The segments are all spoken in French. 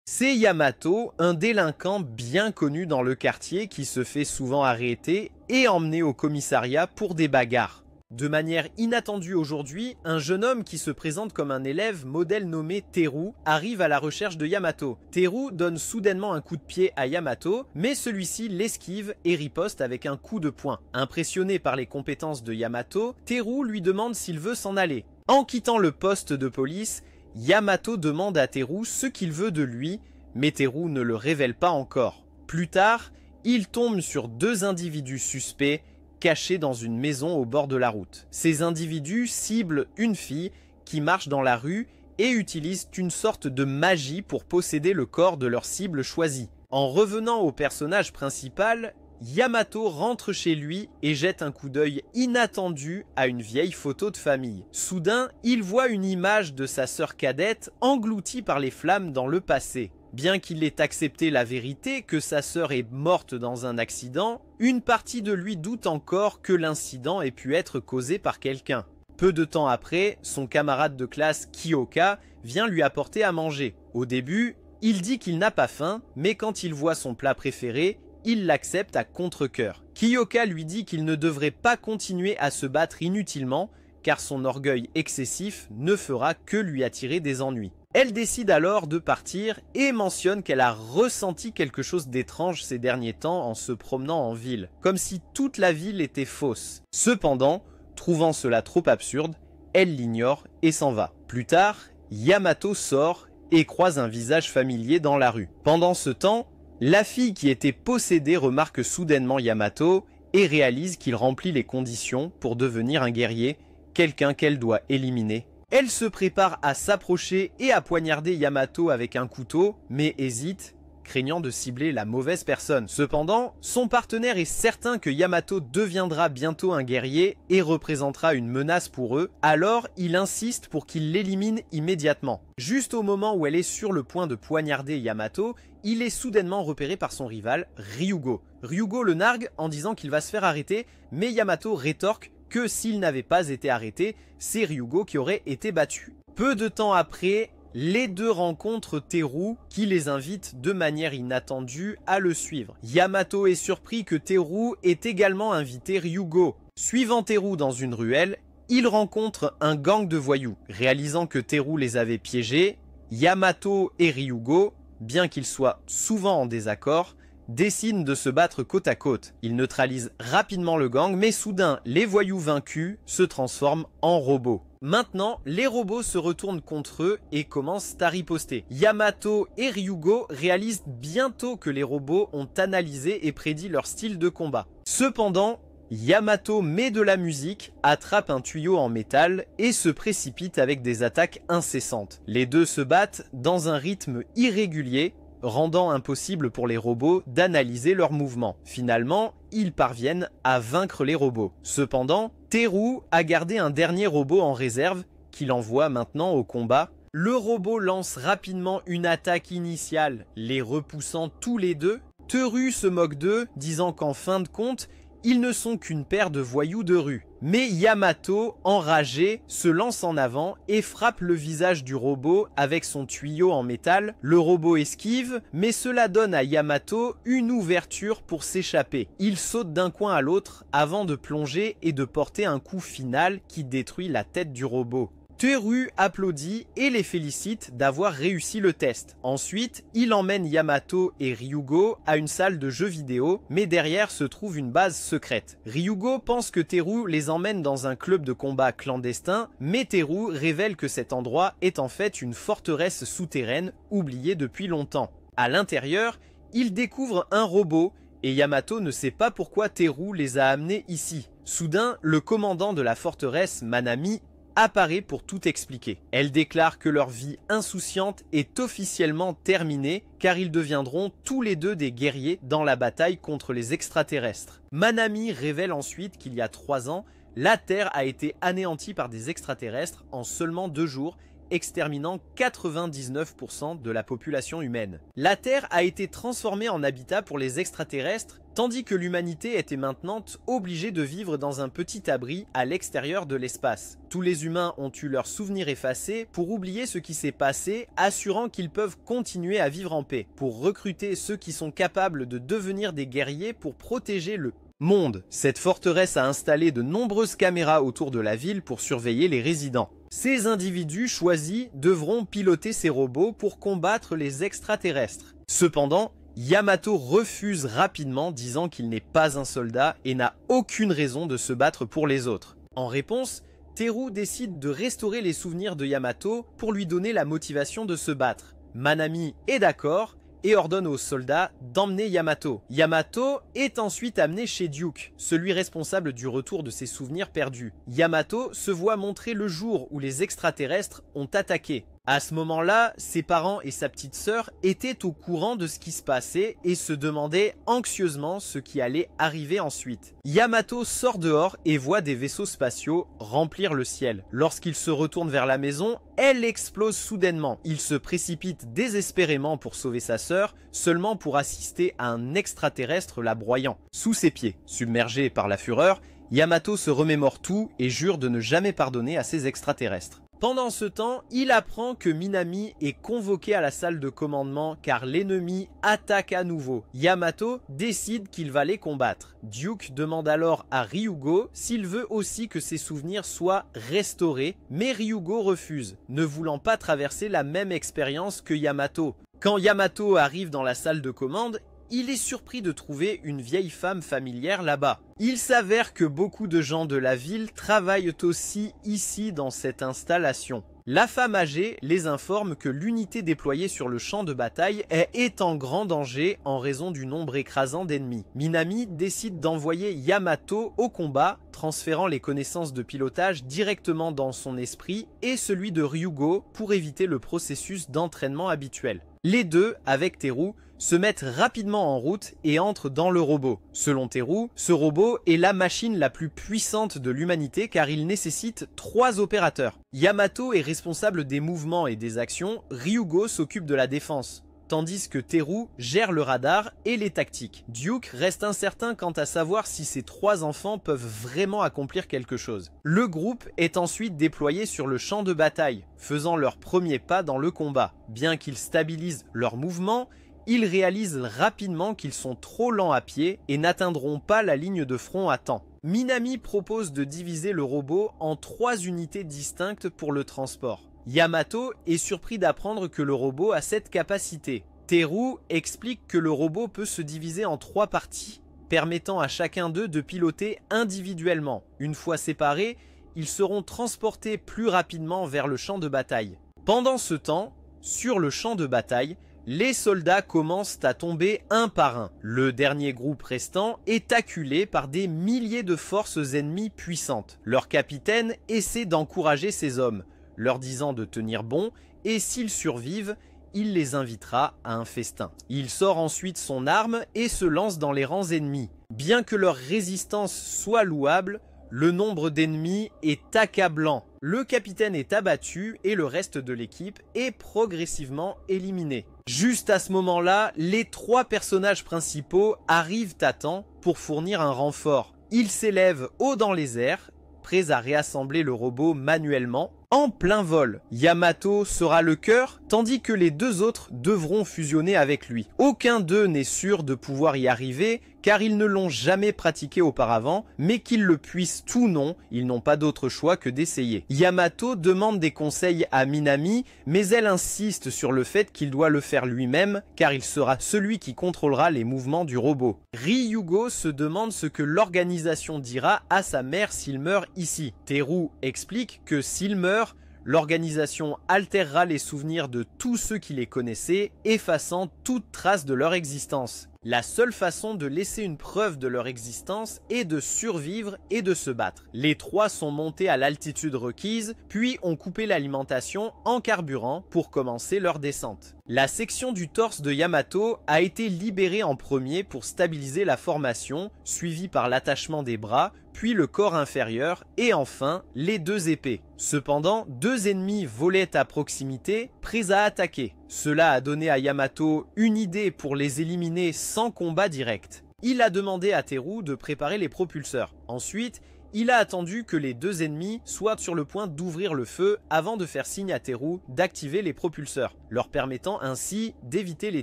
C'est Yamato, un délinquant bien connu dans le quartier qui se fait souvent arrêter et emmener au commissariat pour des bagarres. De manière inattendue aujourd'hui, un jeune homme qui se présente comme un élève modèle nommé Teru arrive à la recherche de Yamato. Teru donne soudainement un coup de pied à Yamato, mais celui-ci l'esquive et riposte avec un coup de poing. Impressionné par les compétences de Yamato, Teru lui demande s'il veut s'en aller. En quittant le poste de police, Yamato demande à Teru ce qu'il veut de lui, mais Teru ne le révèle pas encore. Plus tard, il tombe sur deux individus suspects cachés dans une maison au bord de la route. Ces individus ciblent une fille qui marche dans la rue et utilisent une sorte de magie pour posséder le corps de leur cible choisie. En revenant au personnage principal, Yamato rentre chez lui et jette un coup d'œil inattendu à une vieille photo de famille. Soudain, il voit une image de sa sœur cadette engloutie par les flammes dans le passé. Bien qu'il ait accepté la vérité que sa sœur est morte dans un accident, une partie de lui doute encore que l'incident ait pu être causé par quelqu'un. Peu de temps après, son camarade de classe Kyoka vient lui apporter à manger. Au début, il dit qu'il n'a pas faim, mais quand il voit son plat préféré, il l'accepte à contre-cœur. Kyoka lui dit qu'il ne devrait pas continuer à se battre inutilement, car son orgueil excessif ne fera que lui attirer des ennuis. Elle décide alors de partir et mentionne qu'elle a ressenti quelque chose d'étrange ces derniers temps en se promenant en ville, comme si toute la ville était fausse. Cependant, trouvant cela trop absurde, elle l'ignore et s'en va. Plus tard, Yamato sort et croise un visage familier dans la rue. Pendant ce temps, la fille qui était possédée remarque soudainement Yamato et réalise qu'il remplit les conditions pour devenir un guerrier, quelqu'un qu'elle doit éliminer. Elle se prépare à s'approcher et à poignarder Yamato avec un couteau, mais hésite, craignant de cibler la mauvaise personne. Cependant, son partenaire est certain que Yamato deviendra bientôt un guerrier et représentera une menace pour eux, alors il insiste pour qu'il l'élimine immédiatement. Juste au moment où elle est sur le point de poignarder Yamato, il est soudainement repéré par son rival, Ryugo. Ryugo le nargue en disant qu'il va se faire arrêter, mais Yamato rétorque que s'il n'avait pas été arrêté, c'est Ryugo qui aurait été battu. Peu de temps après, les deux rencontrent Teru qui les invite de manière inattendue à le suivre. Yamato est surpris que Teru ait également invité Ryugo. Suivant Teru dans une ruelle, il rencontre un gang de voyous. Réalisant que Teru les avait piégés, Yamato et Ryugo, bien qu'ils soient souvent en désaccord, décident de se battre côte à côte. Ils neutralisent rapidement le gang, mais soudain, les voyous vaincus se transforment en robots. Maintenant, les robots se retournent contre eux et commencent à riposter. Yamato et Ryugo réalisent bientôt que les robots ont analysé et prédit leur style de combat. Cependant, Yamato met de la musique, attrape un tuyau en métal et se précipite avec des attaques incessantes. Les deux se battent dans un rythme irrégulier, rendant impossible pour les robots d'analyser leurs mouvements. Finalement, ils parviennent à vaincre les robots. Cependant, Teru a gardé un dernier robot en réserve qu'il envoie maintenant au combat. Le robot lance rapidement une attaque initiale, les repoussant tous les deux. Teru se moque d'eux, disant qu'en fin de compte, ils ne sont qu'une paire de voyous de rue. Mais Yamato, enragé, se lance en avant et frappe le visage du robot avec son tuyau en métal. Le robot esquive, mais cela donne à Yamato une ouverture pour s'échapper. Il saute d'un coin à l'autre avant de plonger et de porter un coup final qui détruit la tête du robot. Teru applaudit et les félicite d'avoir réussi le test. Ensuite, il emmène Yamato et Ryugo à une salle de jeux vidéo, mais derrière se trouve une base secrète. Ryugo pense que Teru les emmène dans un club de combat clandestin, mais Teru révèle que cet endroit est en fait une forteresse souterraine oubliée depuis longtemps. À l'intérieur, il découvre un robot et Yamato ne sait pas pourquoi Teru les a amenés ici. Soudain, le commandant de la forteresse, Manami, apparaît pour tout expliquer. Elle déclare que leur vie insouciante est officiellement terminée car ils deviendront tous les deux des guerriers dans la bataille contre les extraterrestres. Manami révèle ensuite qu'il y a 3 ans, la Terre a été anéantie par des extraterrestres en seulement 2 jours exterminant 99% de la population humaine. La Terre a été transformée en habitat pour les extraterrestres, tandis que l'humanité était maintenant obligée de vivre dans un petit abri à l'extérieur de l'espace. Tous les humains ont eu leurs souvenirs effacés pour oublier ce qui s'est passé, assurant qu'ils peuvent continuer à vivre en paix, pour recruter ceux qui sont capables de devenir des guerriers pour protéger le monde. Cette forteresse a installé de nombreuses caméras autour de la ville pour surveiller les résidents. Ces individus choisis devront piloter ces robots pour combattre les extraterrestres. Cependant, Yamato refuse rapidement, disant qu'il n'est pas un soldat et n'a aucune raison de se battre pour les autres. En réponse, Teru décide de restaurer les souvenirs de Yamato pour lui donner la motivation de se battre. Manami est d'accord et ordonne aux soldats d'emmener Yamato. Yamato est ensuite amené chez Duke, celui responsable du retour de ses souvenirs perdus. Yamato se voit montrer le jour où les extraterrestres ont attaqué. À ce moment-là, ses parents et sa petite sœur étaient au courant de ce qui se passait et se demandaient anxieusement ce qui allait arriver ensuite. Yamato sort dehors et voit des vaisseaux spatiaux remplir le ciel. Lorsqu'il se retourne vers la maison, elle explose soudainement. Il se précipite désespérément pour sauver sa sœur, seulement pour assister à un extraterrestre la broyant sous ses pieds. Submergé par la fureur, Yamato se remémore tout et jure de ne jamais pardonner à ces extraterrestres. Pendant ce temps, il apprend que Minami est convoqué à la salle de commandement car l'ennemi attaque à nouveau. Yamato décide qu'il va les combattre. Duke demande alors à Ryugo s'il veut aussi que ses souvenirs soient restaurés, mais Ryugo refuse, ne voulant pas traverser la même expérience que Yamato. Quand Yamato arrive dans la salle de commande, il est surpris de trouver une vieille femme familière là-bas. Il s'avère que beaucoup de gens de la ville travaillent aussi ici dans cette installation. La femme âgée les informe que l'unité déployée sur le champ de bataille est en grand danger en raison du nombre écrasant d'ennemis. Minami décide d'envoyer Yamato au combat, transférant les connaissances de pilotage directement dans son esprit et celui de Ryugo pour éviter le processus d'entraînement habituel. Les deux, avec Teru, se mettent rapidement en route et entrent dans le robot. Selon Teru, ce robot est la machine la plus puissante de l'humanité car il nécessite 3 opérateurs. Yamato est responsable des mouvements et des actions, Ryugo s'occupe de la défense, tandis que Teru gère le radar et les tactiques. Duke reste incertain quant à savoir si ces 3 enfants peuvent vraiment accomplir quelque chose. Le groupe est ensuite déployé sur le champ de bataille, faisant leurs premiers pas dans le combat. Bien qu'ils stabilisent leurs mouvements, ils réalisent rapidement qu'ils sont trop lents à pied et n'atteindront pas la ligne de front à temps. Minami propose de diviser le robot en 3 unités distinctes pour le transport. Yamato est surpris d'apprendre que le robot a cette capacité. Teru explique que le robot peut se diviser en 3 parties, permettant à chacun d'eux de piloter individuellement. Une fois séparés, ils seront transportés plus rapidement vers le champ de bataille. Pendant ce temps, sur le champ de bataille, les soldats commencent à tomber un par un. Le dernier groupe restant est acculé par des milliers de forces ennemies puissantes. Leur capitaine essaie d'encourager ces hommes, leur disant de tenir bon et s'ils survivent, il les invitera à un festin. Il sort ensuite son arme et se lance dans les rangs ennemis. Bien que leur résistance soit louable, le nombre d'ennemis est accablant. Le capitaine est abattu et le reste de l'équipe est progressivement éliminé. Juste à ce moment-là, les 3 personnages principaux arrivent à temps pour fournir un renfort. Ils s'élèvent haut dans les airs, prêts à réassembler le robot manuellement. En plein vol, Yamato sera le cœur, tandis que les 2 autres devront fusionner avec lui. Aucun d'eux n'est sûr de pouvoir y arriver, car ils ne l'ont jamais pratiqué auparavant, mais qu'ils le puissent ou non, ils n'ont pas d'autre choix que d'essayer. Yamato demande des conseils à Minami, mais elle insiste sur le fait qu'il doit le faire lui-même, car il sera celui qui contrôlera les mouvements du robot. Ryugo se demande ce que l'organisation dira à sa mère s'il meurt ici. Teru explique que s'il meurt, l'organisation altérera les souvenirs de tous ceux qui les connaissaient, effaçant toute trace de leur existence. La seule façon de laisser une preuve de leur existence est de survivre et de se battre. Les trois sont montés à l'altitude requise, puis ont coupé l'alimentation en carburant pour commencer leur descente. La section du torse de Yamato a été libérée en premier pour stabiliser la formation, suivie par l'attachement des bras, puis le corps inférieur et enfin les deux épées. Cependant, deux ennemis volaient à proximité, prêts à attaquer. Cela a donné à Yamato une idée pour les éliminer sans combat direct. Il a demandé à Teru de préparer les propulseurs. Ensuite, il a attendu que les deux ennemis soient sur le point d'ouvrir le feu avant de faire signe à Teru d'activer les propulseurs, leur permettant ainsi d'éviter les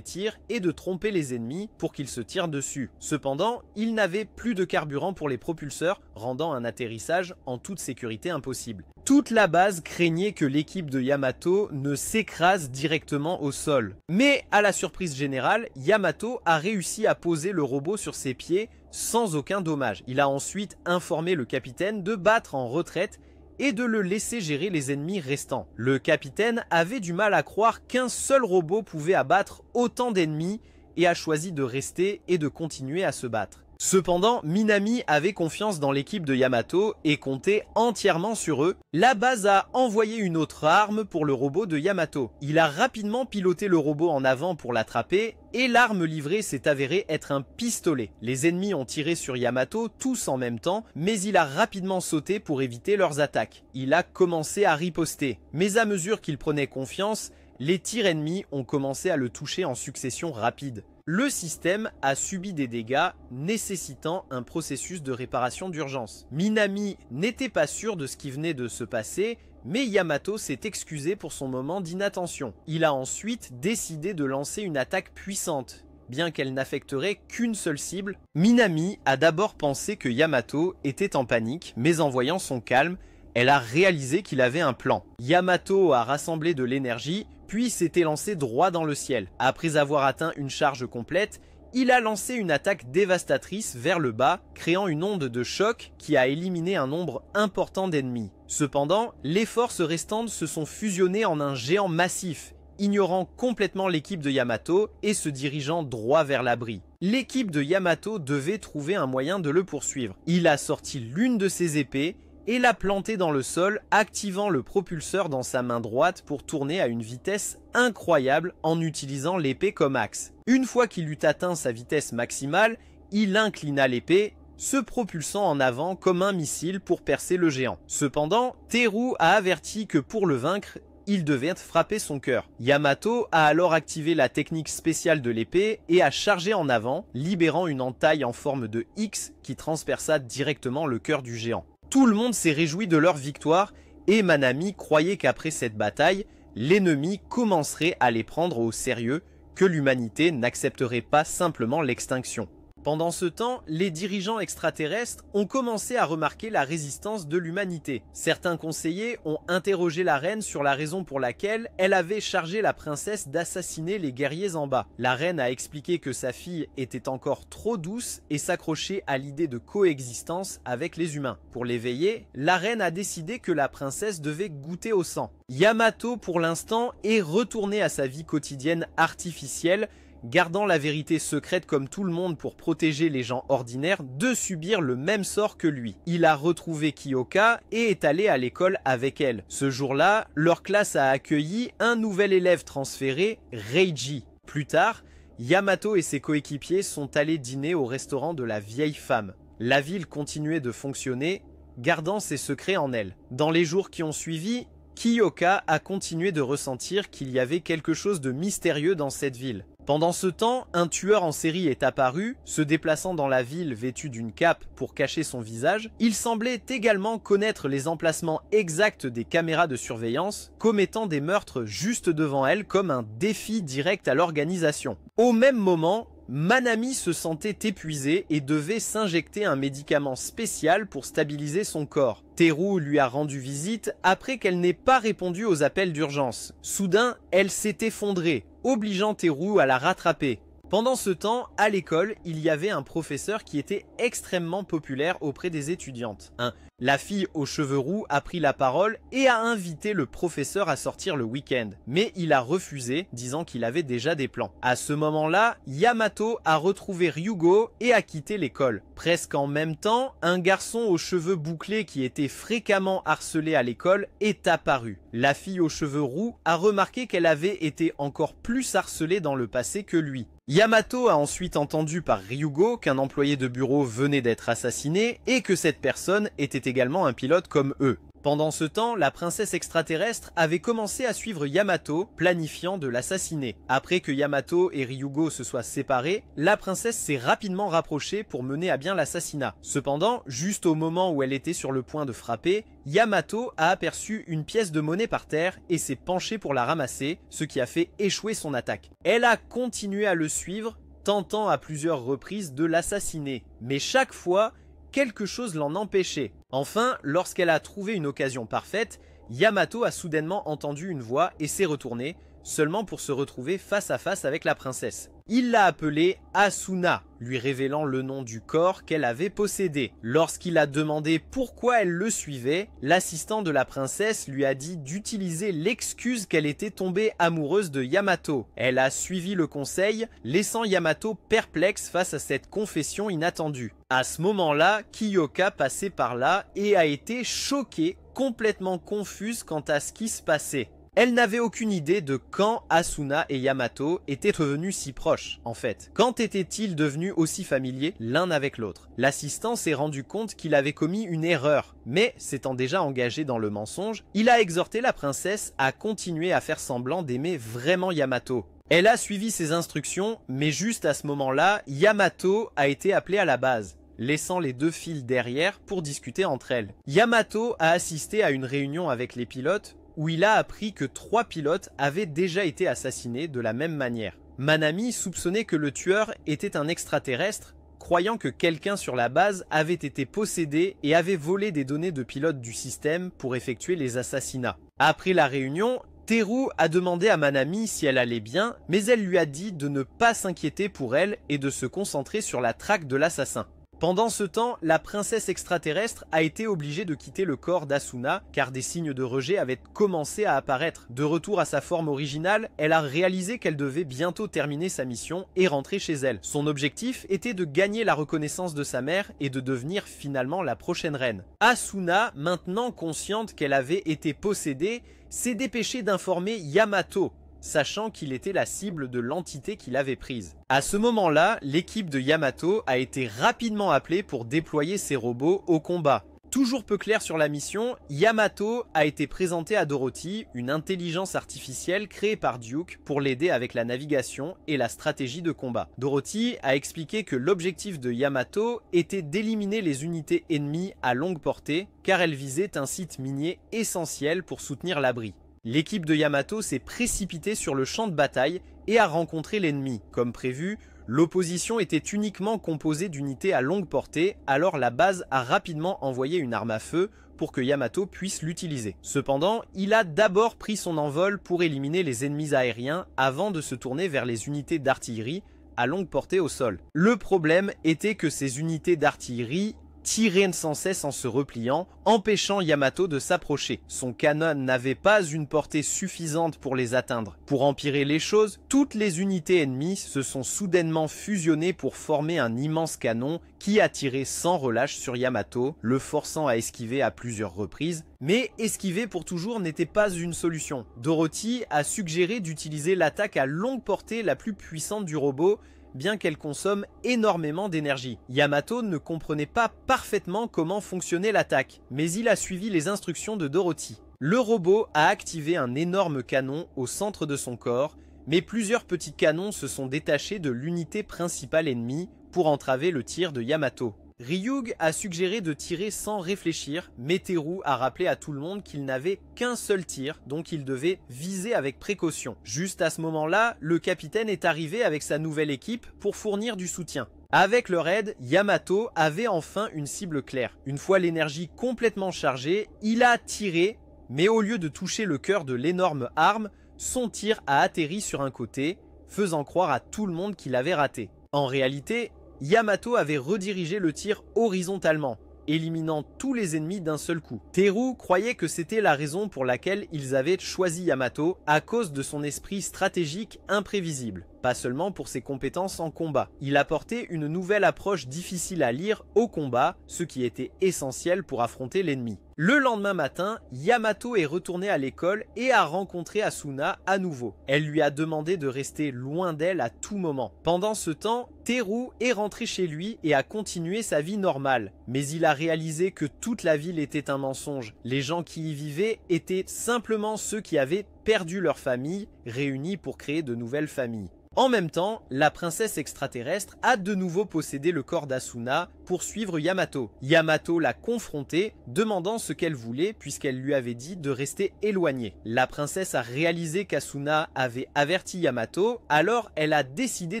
tirs et de tromper les ennemis pour qu'ils se tirent dessus. Cependant, il n'avait plus de carburant pour les propulseurs, rendant un atterrissage en toute sécurité impossible. Toute la base craignait que l'équipe de Yamato ne s'écrase directement au sol. Mais à la surprise générale, Yamato a réussi à poser le robot sur ses pieds sans aucun dommage. Il a ensuite informé le capitaine de battre en retraite et de le laisser gérer les ennemis restants. Le capitaine avait du mal à croire qu'un seul robot pouvait abattre autant d'ennemis et a choisi de rester et de continuer à se battre. Cependant, Minami avait confiance dans l'équipe de Yamato et comptait entièrement sur eux. La base a envoyé une autre arme pour le robot de Yamato. Il a rapidement piloté le robot en avant pour l'attraper et l'arme livrée s'est avérée être un pistolet. Les ennemis ont tiré sur Yamato tous en même temps, mais il a rapidement sauté pour éviter leurs attaques. Il a commencé à riposter, mais à mesure qu'il prenait confiance, les tirs ennemis ont commencé à le toucher en succession rapide. Le système a subi des dégâts nécessitant un processus de réparation d'urgence. Minami n'était pas sûr de ce qui venait de se passer, mais Yamato s'est excusé pour son moment d'inattention. Il a ensuite décidé de lancer une attaque puissante. Bien qu'elle n'affecterait qu'une seule cible, Minami a d'abord pensé que Yamato était en panique, mais en voyant son calme, elle a réalisé qu'il avait un plan. Yamato a rassemblé de l'énergie, puis s'était lancé droit dans le ciel. Après avoir atteint une charge complète, il a lancé une attaque dévastatrice vers le bas, créant une onde de choc qui a éliminé un nombre important d'ennemis. Cependant, les forces restantes se sont fusionnées en un géant massif, ignorant complètement l'équipe de Yamato et se dirigeant droit vers l'abri. L'équipe de Yamato devait trouver un moyen de le poursuivre. Il a sorti l'une de ses épées et l'a planté dans le sol, activant le propulseur dans sa main droite pour tourner à une vitesse incroyable en utilisant l'épée comme axe. Une fois qu'il eut atteint sa vitesse maximale, il inclina l'épée, se propulsant en avant comme un missile pour percer le géant. Cependant, Teru a averti que pour le vaincre, il devait frapper son cœur. Yamato a alors activé la technique spéciale de l'épée et a chargé en avant, libérant une entaille en forme de X qui transperça directement le cœur du géant. Tout le monde s'est réjoui de leur victoire et Manami croyait qu'après cette bataille, l'ennemi commencerait à les prendre au sérieux, que l'humanité n'accepterait pas simplement l'extinction. Pendant ce temps, les dirigeants extraterrestres ont commencé à remarquer la résistance de l'humanité. Certains conseillers ont interrogé la reine sur la raison pour laquelle elle avait chargé la princesse d'assassiner les guerriers en bas. La reine a expliqué que sa fille était encore trop douce et s'accrochait à l'idée de coexistence avec les humains. Pour l'éveiller, la reine a décidé que la princesse devait goûter au sang. Yamato, pour l'instant, est retourné à sa vie quotidienne artificielle, gardant la vérité secrète comme tout le monde pour protéger les gens ordinaires de subir le même sort que lui. Il a retrouvé Kyoka et est allé à l'école avec elle. Ce jour-là, leur classe a accueilli un nouvel élève transféré, Reiji. Plus tard, Yamato et ses coéquipiers sont allés dîner au restaurant de la vieille femme. La ville continuait de fonctionner, gardant ses secrets en elle. Dans les jours qui ont suivi, Kyoka a continué de ressentir qu'il y avait quelque chose de mystérieux dans cette ville. Pendant ce temps, un tueur en série est apparu, se déplaçant dans la ville vêtu d'une cape pour cacher son visage. Il semblait également connaître les emplacements exacts des caméras de surveillance, commettant des meurtres juste devant elle comme un défi direct à l'organisation. Au même moment, Manami se sentait épuisé et devait s'injecter un médicament spécial pour stabiliser son corps. Teru lui a rendu visite après qu'elle n'ait pas répondu aux appels d'urgence. Soudain, elle s'est effondrée, obligeant Teru à la rattraper. Pendant ce temps, à l'école, il y avait un professeur qui était extrêmement populaire auprès des étudiantes. Un La fille aux cheveux roux a pris la parole et a invité le professeur à sortir le week-end. Mais il a refusé, disant qu'il avait déjà des plans. À ce moment-là, Yamato a retrouvé Ryugo et a quitté l'école. Presque en même temps, un garçon aux cheveux bouclés qui était fréquemment harcelé à l'école est apparu. La fille aux cheveux roux a remarqué qu'elle avait été encore plus harcelée dans le passé que lui. Yamato a ensuite entendu par Ryugo qu'un employé de bureau venait d'être assassiné et que cette personne était également un pilote comme eux. Pendant ce temps, la princesse extraterrestre avait commencé à suivre Yamato, planifiant de l'assassiner. Après que Yamato et Ryugo se soient séparés, la princesse s'est rapidement rapprochée pour mener à bien l'assassinat. Cependant, juste au moment où elle était sur le point de frapper, Yamato a aperçu une pièce de monnaie par terre et s'est penchée pour la ramasser, ce qui a fait échouer son attaque. Elle a continué à le suivre, tentant à plusieurs reprises de l'assassiner. Mais chaque fois, quelque chose l'en empêchait. Enfin, lorsqu'elle a trouvé une occasion parfaite, Yamato a soudainement entendu une voix et s'est retourné, seulement pour se retrouver face à face avec la princesse. Il l'a appelée Asuna, lui révélant le nom du corps qu'elle avait possédé. Lorsqu'il a demandé pourquoi elle le suivait, l'assistant de la princesse lui a dit d'utiliser l'excuse qu'elle était tombée amoureuse de Yamato. Elle a suivi le conseil, laissant Yamato perplexe face à cette confession inattendue. À ce moment-là, Kyoka passait par là et a été choquée, complètement confuse quant à ce qui se passait. Elle n'avait aucune idée de quand Asuna et Yamato étaient devenus si proches, en fait. Quand étaient-ils devenus aussi familiers l'un avec l'autre? L'assistant s'est rendu compte qu'il avait commis une erreur, mais s'étant déjà engagé dans le mensonge, il a exhorté la princesse à continuer à faire semblant d'aimer vraiment Yamato. Elle a suivi ses instructions, mais juste à ce moment-là, Yamato a été appelé à la base, laissant les deux filles derrière pour discuter entre elles. Yamato a assisté à une réunion avec les pilotes, où il a appris que 3 pilotes avaient déjà été assassinés de la même manière. Manami soupçonnait que le tueur était un extraterrestre, croyant que quelqu'un sur la base avait été possédé et avait volé des données de pilotes du système pour effectuer les assassinats. Après la réunion, Teru a demandé à Manami si elle allait bien, mais elle lui a dit de ne pas s'inquiéter pour elle et de se concentrer sur la traque de l'assassin. Pendant ce temps, la princesse extraterrestre a été obligée de quitter le corps d'Asuna car des signes de rejet avaient commencé à apparaître. De retour à sa forme originale, elle a réalisé qu'elle devait bientôt terminer sa mission et rentrer chez elle. Son objectif était de gagner la reconnaissance de sa mère et de devenir finalement la prochaine reine. Asuna, maintenant consciente qu'elle avait été possédée, s'est dépêchée d'informer Yamato, sachant qu'il était la cible de l'entité qu'il avait prise. À ce moment-là, l'équipe de Yamato a été rapidement appelée pour déployer ses robots au combat. Toujours peu clair sur la mission, Yamato a été présenté à Dorothy, une intelligence artificielle créée par Duke pour l'aider avec la navigation et la stratégie de combat. Dorothy a expliqué que l'objectif de Yamato était d'éliminer les unités ennemies à longue portée, car elle visait un site minier essentiel pour soutenir l'abri. L'équipe de Yamato s'est précipitée sur le champ de bataille et a rencontré l'ennemi. Comme prévu, l'opposition était uniquement composée d'unités à longue portée, alors la base a rapidement envoyé une arme à feu pour que Yamato puisse l'utiliser. Cependant, il a d'abord pris son envol pour éliminer les ennemis aériens avant de se tourner vers les unités d'artillerie à longue portée au sol. Le problème était que ces unités d'artillerie tirait sans cesse en se repliant, empêchant Yamato de s'approcher. Son canon n'avait pas une portée suffisante pour les atteindre. Pour empirer les choses, toutes les unités ennemies se sont soudainement fusionnées pour former un immense canon qui a tiré sans relâche sur Yamato, le forçant à esquiver à plusieurs reprises. Mais esquiver pour toujours n'était pas une solution. Dorothy a suggéré d'utiliser l'attaque à longue portée la plus puissante du robot, bien qu'elle consomme énormément d'énergie. Yamato ne comprenait pas parfaitement comment fonctionnait l'attaque, mais il a suivi les instructions de Dorothy. Le robot a activé un énorme canon au centre de son corps, mais plusieurs petits canons se sont détachés de l'unité principale ennemie pour entraver le tir de Yamato. Ryug a suggéré de tirer sans réfléchir, mais Teru a rappelé à tout le monde qu'il n'avait qu'un seul tir, donc il devait viser avec précaution. Juste à ce moment-là, le capitaine est arrivé avec sa nouvelle équipe pour fournir du soutien. Avec leur aide, Yamato avait enfin une cible claire. Une fois l'énergie complètement chargée, il a tiré, mais au lieu de toucher le cœur de l'énorme arme, son tir a atterri sur un côté, faisant croire à tout le monde qu'il avait raté. En réalité, Yamato avait redirigé le tir horizontalement, éliminant tous les ennemis d'un seul coup. Teru croyait que c'était la raison pour laquelle ils avaient choisi Yamato, à cause de son esprit stratégique imprévisible. Pas seulement pour ses compétences en combat. Il apportait une nouvelle approche difficile à lire au combat, ce qui était essentiel pour affronter l'ennemi. Le lendemain matin, Yamato est retourné à l'école et a rencontré Asuna à nouveau. Elle lui a demandé de rester loin d'elle à tout moment. Pendant ce temps, Teru est rentré chez lui et a continué sa vie normale. Mais il a réalisé que toute la ville était un mensonge. Les gens qui y vivaient étaient simplement ceux qui avaient perdu leur famille, réunis pour créer de nouvelles familles. En même temps, la princesse extraterrestre a de nouveau possédé le corps d'Asuna pour suivre Yamato. Yamato l'a confrontée, demandant ce qu'elle voulait puisqu'elle lui avait dit de rester éloignée. La princesse a réalisé qu'Asuna avait averti Yamato, alors elle a décidé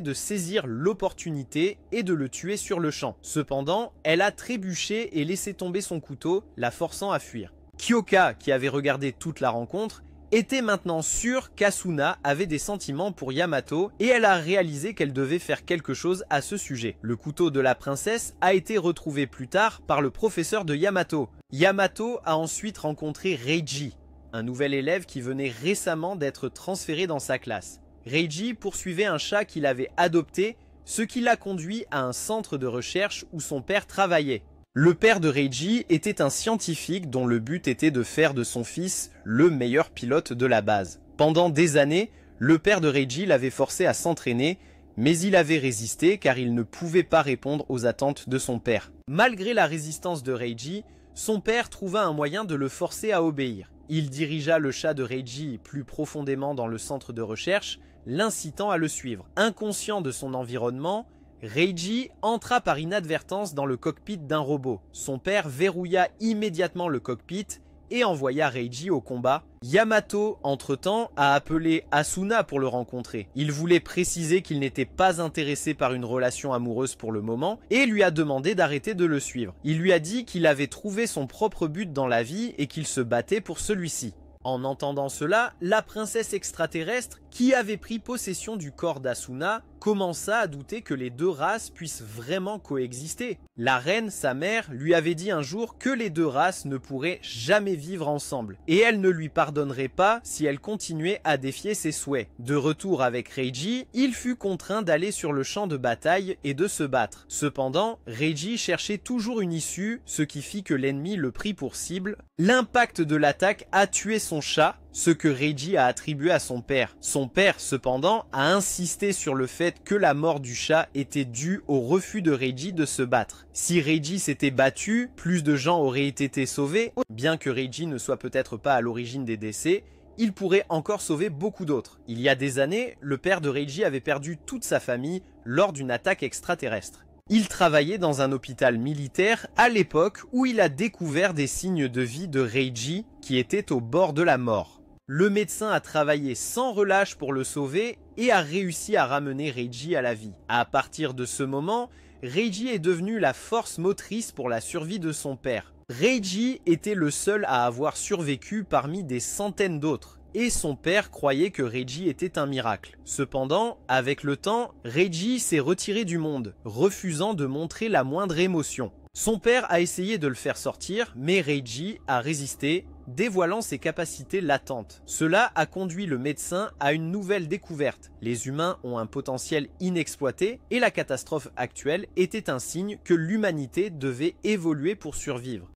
de saisir l'opportunité et de le tuer sur le champ. Cependant, elle a trébuché et laissé tomber son couteau, la forçant à fuir. Kyoka, qui avait regardé toute la rencontre, était maintenant sûre qu'Asuna avait des sentiments pour Yamato et elle a réalisé qu'elle devait faire quelque chose à ce sujet. Le couteau de la princesse a été retrouvé plus tard par le professeur de Yamato. Yamato a ensuite rencontré Reiji, un nouvel élève qui venait récemment d'être transféré dans sa classe. Reiji poursuivait un chat qu'il avait adopté, ce qui l'a conduit à un centre de recherche où son père travaillait. Le père de Reiji était un scientifique dont le but était de faire de son fils le meilleur pilote de la base. Pendant des années, le père de Reiji l'avait forcé à s'entraîner, mais il avait résisté car il ne pouvait pas répondre aux attentes de son père. Malgré la résistance de Reiji, son père trouva un moyen de le forcer à obéir. Il dirigea le chat de Reiji plus profondément dans le centre de recherche, l'incitant à le suivre. Inconscient de son environnement, Reiji entra par inadvertance dans le cockpit d'un robot. Son père verrouilla immédiatement le cockpit et envoya Reiji au combat. Yamato, entre-temps, a appelé Asuna pour le rencontrer. Il voulait préciser qu'il n'était pas intéressé par une relation amoureuse pour le moment et lui a demandé d'arrêter de le suivre. Il lui a dit qu'il avait trouvé son propre but dans la vie et qu'il se battait pour celui-ci. En entendant cela, la princesse extraterrestre, qui avait pris possession du corps d'Asuna, commença à douter que les deux races puissent vraiment coexister. La reine, sa mère, lui avait dit un jour que les deux races ne pourraient jamais vivre ensemble, et elle ne lui pardonnerait pas si elle continuait à défier ses souhaits. De retour avec Reiji, il fut contraint d'aller sur le champ de bataille et de se battre. Cependant, Reiji cherchait toujours une issue, ce qui fit que l'ennemi le prit pour cible. L'impact de l'attaque a tué son chat, ce que Reiji a attribué à son père. Son père, cependant, a insisté sur le fait que la mort du chat était due au refus de Reiji de se battre. Si Reiji s'était battu, plus de gens auraient été sauvés. Bien que Reiji ne soit peut-être pas à l'origine des décès, il pourrait encore sauver beaucoup d'autres. Il y a des années, le père de Reiji avait perdu toute sa famille lors d'une attaque extraterrestre. Il travaillait dans un hôpital militaire à l'époque où il a découvert des signes de vie de Reiji qui étaient au bord de la mort. Le médecin a travaillé sans relâche pour le sauver et a réussi à ramener Reiji à la vie. À partir de ce moment, Reiji est devenu la force motrice pour la survie de son père. Reiji était le seul à avoir survécu parmi des centaines d'autres. Et son père croyait que Reiji était un miracle. Cependant, avec le temps, Reiji s'est retiré du monde, refusant de montrer la moindre émotion. Son père a essayé de le faire sortir, mais Reiji a résisté, dévoilant ses capacités latentes. Cela a conduit le médecin à une nouvelle découverte. Les humains ont un potentiel inexploité et la catastrophe actuelle était un signe que l'humanité devait évoluer pour survivre.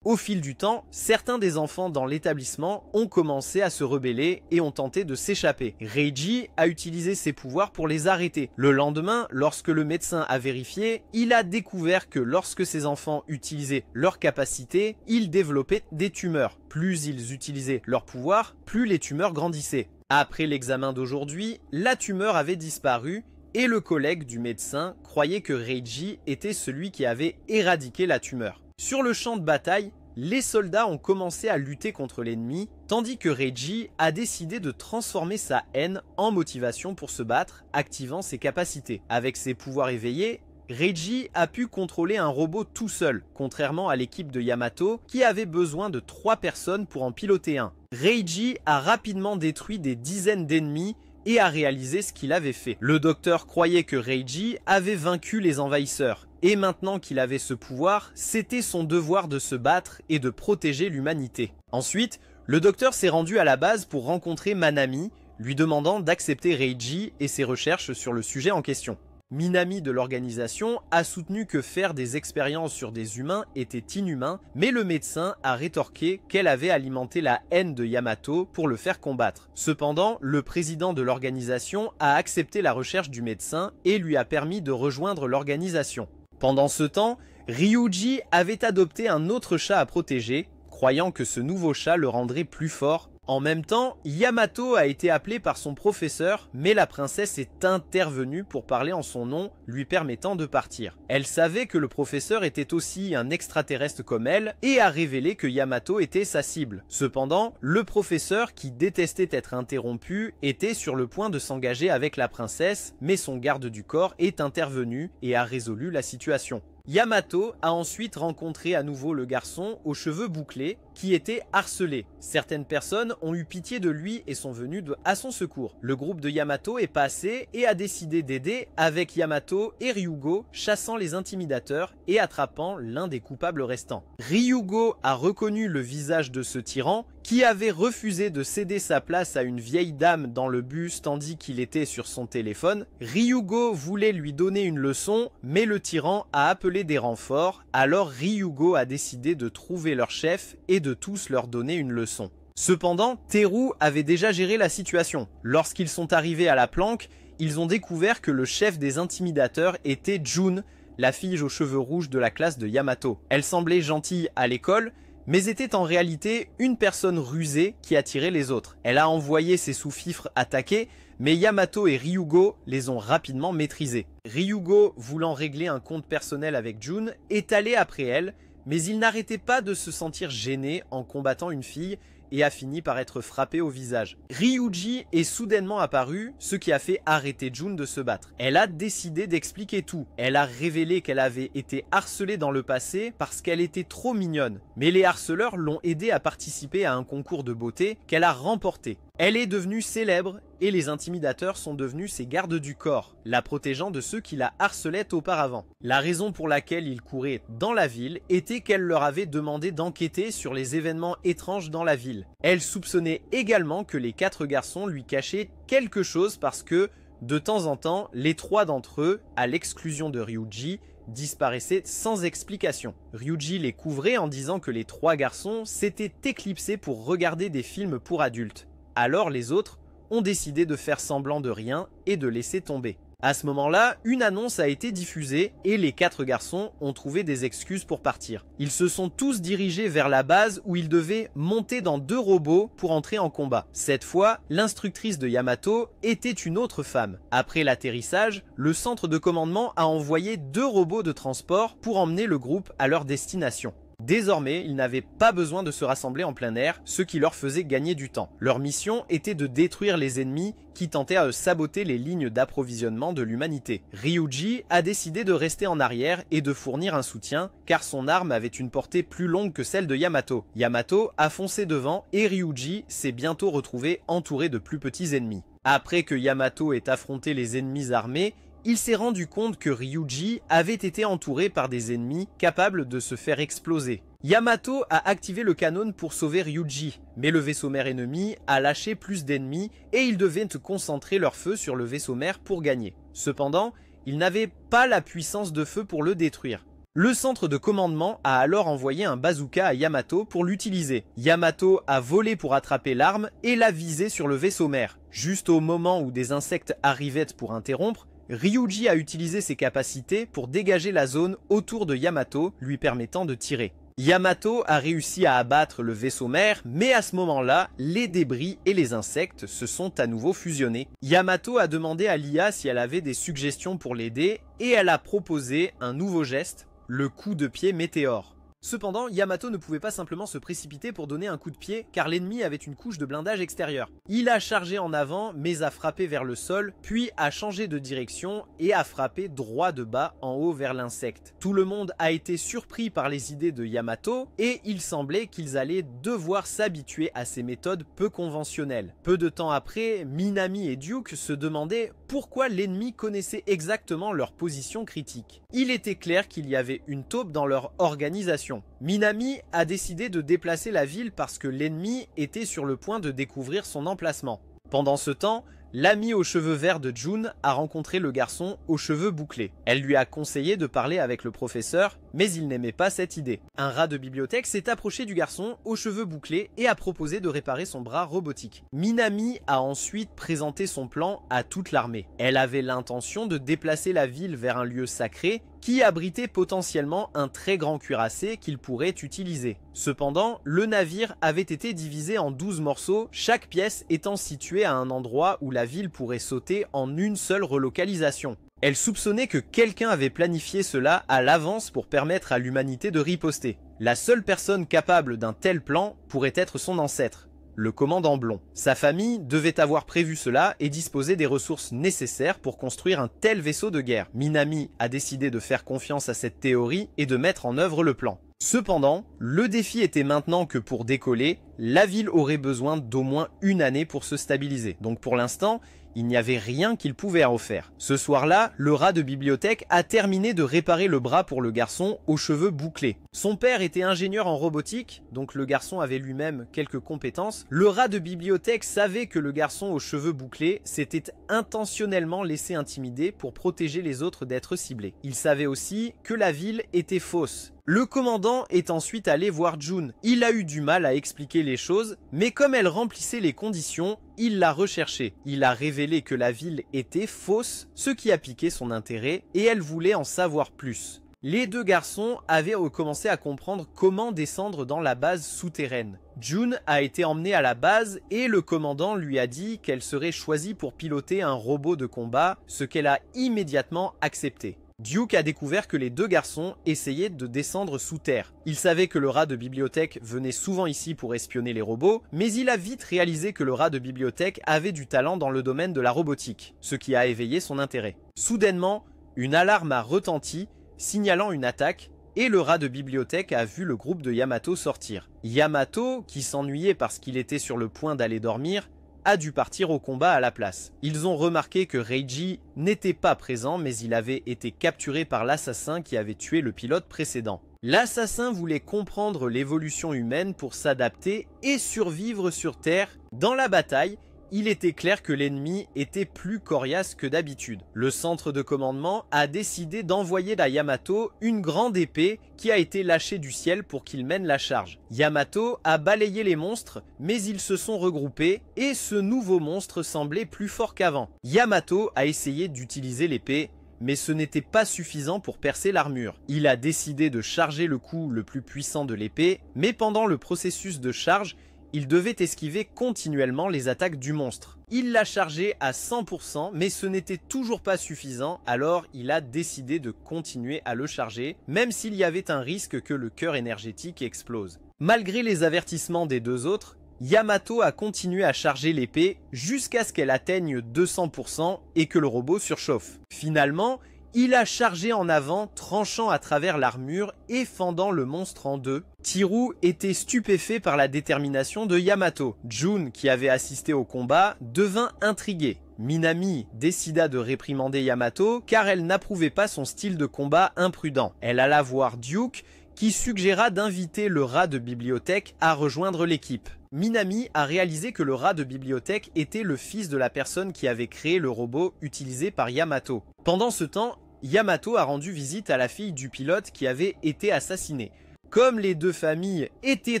Au fil du temps, certains des enfants dans l'établissement ont commencé à se rebeller et ont tenté de s'échapper. Reiji a utilisé ses pouvoirs pour les arrêter. Le lendemain, lorsque le médecin a vérifié, il a découvert que lorsque ces enfants utilisaient leurs capacités, ils développaient des tumeurs. Plus ils utilisaient leurs pouvoirs, plus les tumeurs grandissaient. Après l'examen d'aujourd'hui, la tumeur avait disparu et le collègue du médecin croyait que Reiji était celui qui avait éradiqué la tumeur. Sur le champ de bataille, les soldats ont commencé à lutter contre l'ennemi, tandis que Reiji a décidé de transformer sa haine en motivation pour se battre, activant ses capacités. Avec ses pouvoirs éveillés, Reiji a pu contrôler un robot tout seul, contrairement à l'équipe de Yamato qui avait besoin de 3 personnes pour en piloter un. Reiji a rapidement détruit des dizaines d'ennemis et a réalisé ce qu'il avait fait. Le docteur croyait que Reiji avait vaincu les envahisseurs. Et maintenant qu'il avait ce pouvoir, c'était son devoir de se battre et de protéger l'humanité. Ensuite, le docteur s'est rendu à la base pour rencontrer Manami, lui demandant d'accepter Reiji et ses recherches sur le sujet en question. Minami de l'organisation a soutenu que faire des expériences sur des humains était inhumain, mais le médecin a rétorqué qu'elle avait alimenté la haine de Yamato pour le faire combattre. Cependant, le président de l'organisation a accepté la recherche du médecin et lui a permis de rejoindre l'organisation. Pendant ce temps, Ryuji avait adopté un autre chat à protéger, croyant que ce nouveau chat le rendrait plus fort. En même temps, Yamato a été appelé par son professeur, mais la princesse est intervenue pour parler en son nom, lui permettant de partir. Elle savait que le professeur était aussi un extraterrestre comme elle, et a révélé que Yamato était sa cible. Cependant, le professeur, qui détestait être interrompu, était sur le point de s'engager avec la princesse, mais son garde du corps est intervenu et a résolu la situation. Yamato a ensuite rencontré à nouveau le garçon aux cheveux bouclés qui était harcelé. Certaines personnes ont eu pitié de lui et sont venues à son secours. Le groupe de Yamato est passé et a décidé d'aider avec Yamato et Ryugo chassant les intimidateurs et attrapant l'un des coupables restants. Ryugo a reconnu le visage de ce tyran qui avait refusé de céder sa place à une vieille dame dans le bus tandis qu'il était sur son téléphone. Ryugo voulait lui donner une leçon, mais le tyran a appelé des renforts, alors Ryugo a décidé de trouver leur chef et de tous leur donner une leçon. Cependant, Teru avait déjà géré la situation. Lorsqu'ils sont arrivés à la planque, ils ont découvert que le chef des intimidateurs était Jun, la fille aux cheveux rouges de la classe de Yamato. Elle semblait gentille à l'école, mais était en réalité une personne rusée qui attirait les autres. Elle a envoyé ses sous-fifres attaquer, mais Yamato et Ryugo les ont rapidement maîtrisés. Ryugo, voulant régler un compte personnel avec Jun, est allé après elle, mais il n'arrêtait pas de se sentir gêné en combattant une fille et a fini par être frappé au visage. Ryuji est soudainement apparu, ce qui a fait arrêter Jun de se battre. Elle a décidé d'expliquer tout. Elle a révélé qu'elle avait été harcelée dans le passé parce qu'elle était trop mignonne. Mais les harceleurs l'ont aidée à participer à un concours de beauté qu'elle a remporté. Elle est devenue célèbre et les intimidateurs sont devenus ses gardes du corps, la protégeant de ceux qui la harcelaient auparavant. La raison pour laquelle ils couraient dans la ville était qu'elle leur avait demandé d'enquêter sur les événements étranges dans la ville. Elle soupçonnait également que les 4 garçons lui cachaient quelque chose parce que, de temps en temps, les 3 d'entre eux, à l'exclusion de Ryuji, disparaissaient sans explication. Ryuji les couvrait en disant que les 3 garçons s'étaient éclipsés pour regarder des films pour adultes. Alors les autres ont décidé de faire semblant de rien et de laisser tomber. À ce moment-là, une annonce a été diffusée et les 4 garçons ont trouvé des excuses pour partir. Ils se sont tous dirigés vers la base où ils devaient monter dans 2 robots pour entrer en combat. Cette fois, l'instructrice de Yamato était une autre femme. Après l'atterrissage, le centre de commandement a envoyé 2 robots de transport pour emmener le groupe à leur destination. Désormais, ils n'avaient pas besoin de se rassembler en plein air, ce qui leur faisait gagner du temps. Leur mission était de détruire les ennemis qui tentaient à saboter les lignes d'approvisionnement de l'humanité. Ryuji a décidé de rester en arrière et de fournir un soutien, car son arme avait une portée plus longue que celle de Yamato. Yamato a foncé devant et Ryuji s'est bientôt retrouvé entouré de plus petits ennemis. Après que Yamato ait affronté les ennemis armés, il s'est rendu compte que Ryuji avait été entouré par des ennemis capables de se faire exploser. Yamato a activé le canon pour sauver Ryuji, mais le vaisseau mère ennemi a lâché plus d'ennemis et ils devaient concentrer leur feu sur le vaisseau mère pour gagner. Cependant, ils n'avaient pas la puissance de feu pour le détruire. Le centre de commandement a alors envoyé un bazooka à Yamato pour l'utiliser. Yamato a volé pour attraper l'arme et l'a visé sur le vaisseau mère. Juste au moment où des insectes arrivaient pour interrompre, Ryuji a utilisé ses capacités pour dégager la zone autour de Yamato, lui permettant de tirer. Yamato a réussi à abattre le vaisseau mère, mais à ce moment-là, les débris et les insectes se sont à nouveau fusionnés. Yamato a demandé à l'IA si elle avait des suggestions pour l'aider, et elle a proposé un nouveau geste, le coup de pied météore. Cependant, Yamato ne pouvait pas simplement se précipiter pour donner un coup de pied car l'ennemi avait une couche de blindage extérieur. Il a chargé en avant mais a frappé vers le sol, puis a changé de direction et a frappé droit de bas en haut vers l'insecte. Tout le monde a été surpris par les idées de Yamato et il semblait qu'ils allaient devoir s'habituer à ces méthodes peu conventionnelles. Peu de temps après, Minami et Duke se demandaient pourquoi l'ennemi connaissait exactement leur position critique. Il était clair qu'il y avait une taupe dans leur organisation. Minami a décidé de déplacer la ville parce que l'ennemi était sur le point de découvrir son emplacement. Pendant ce temps, l'amie aux cheveux verts de Jun a rencontré le garçon aux cheveux bouclés. Elle lui a conseillé de parler avec le professeur, mais il n'aimait pas cette idée. Un rat de bibliothèque s'est approché du garçon aux cheveux bouclés et a proposé de réparer son bras robotique. Minami a ensuite présenté son plan à toute l'armée. Elle avait l'intention de déplacer la ville vers un lieu sacré qui abritait potentiellement un très grand cuirassé qu'il pourrait utiliser. Cependant, le navire avait été divisé en 12 morceaux, chaque pièce étant située à un endroit où la ville pourrait sauter en une seule relocalisation. Elle soupçonnait que quelqu'un avait planifié cela à l'avance pour permettre à l'humanité de riposter. La seule personne capable d'un tel plan pourrait être son ancêtre, le commandant Blond. Sa famille devait avoir prévu cela et disposer des ressources nécessaires pour construire un tel vaisseau de guerre. Minami a décidé de faire confiance à cette théorie et de mettre en œuvre le plan. Cependant, le défi était maintenant que pour décoller, la ville aurait besoin d'au moins une année pour se stabiliser. Donc pour l'instant, il n'y avait rien qu'il pouvait en faire. Ce soir-là, le rat de bibliothèque a terminé de réparer le bras pour le garçon aux cheveux bouclés. Son père était ingénieur en robotique, donc le garçon avait lui-même quelques compétences. Le rat de bibliothèque savait que le garçon aux cheveux bouclés s'était intentionnellement laissé intimider pour protéger les autres d'être ciblés. Il savait aussi que la ville était fausse. Le commandant est ensuite allé voir Jun. Il a eu du mal à expliquer les choses, mais comme elle remplissait les conditions, il l'a recherchée. Il a révélé que la ville était fausse, ce qui a piqué son intérêt, et elle voulait en savoir plus. Les deux garçons avaient recommencé à comprendre comment descendre dans la base souterraine. Jun a été emmenée à la base et le commandant lui a dit qu'elle serait choisie pour piloter un robot de combat, ce qu'elle a immédiatement accepté. Duke a découvert que les deux garçons essayaient de descendre sous terre. Il savait que le rat de bibliothèque venait souvent ici pour espionner les robots, mais il a vite réalisé que le rat de bibliothèque avait du talent dans le domaine de la robotique, ce qui a éveillé son intérêt. Soudainement, une alarme a retenti, signalant une attaque, et le rat de bibliothèque a vu le groupe de Yamato sortir. Yamato, qui s'ennuyait parce qu'il était sur le point d'aller dormir, a dû partir au combat à la place. Ils ont remarqué que Reiji n'était pas présent, mais il avait été capturé par l'assassin qui avait tué le pilote précédent. L'assassin voulait comprendre l'évolution humaine pour s'adapter et survivre sur Terre. Dans la bataille, il était clair que l'ennemi était plus coriace que d'habitude. Le centre de commandement a décidé d'envoyer à Yamato une grande épée qui a été lâchée du ciel pour qu'il mène la charge. Yamato a balayé les monstres, mais ils se sont regroupés et ce nouveau monstre semblait plus fort qu'avant. Yamato a essayé d'utiliser l'épée, mais ce n'était pas suffisant pour percer l'armure. Il a décidé de charger le coup le plus puissant de l'épée, mais pendant le processus de charge, il devait esquiver continuellement les attaques du monstre. Il l'a chargé à 100%, mais ce n'était toujours pas suffisant, alors il a décidé de continuer à le charger, même s'il y avait un risque que le cœur énergétique explose. Malgré les avertissements des deux autres, Yamato a continué à charger l'épée jusqu'à ce qu'elle atteigne 200% et que le robot surchauffe. Finalement, il a chargé en avant, tranchant à travers l'armure et fendant le monstre en deux. Tiru était stupéfait par la détermination de Yamato. Jun, qui avait assisté au combat, devint intrigué. Minami décida de réprimander Yamato car elle n'approuvait pas son style de combat imprudent. Elle alla voir Duke, qui suggéra d'inviter le rat de bibliothèque à rejoindre l'équipe. Minami a réalisé que le rat de bibliothèque était le fils de la personne qui avait créé le robot utilisé par Yamato. Pendant ce temps, Yamato a rendu visite à la fille du pilote qui avait été assassinée. Comme les deux familles étaient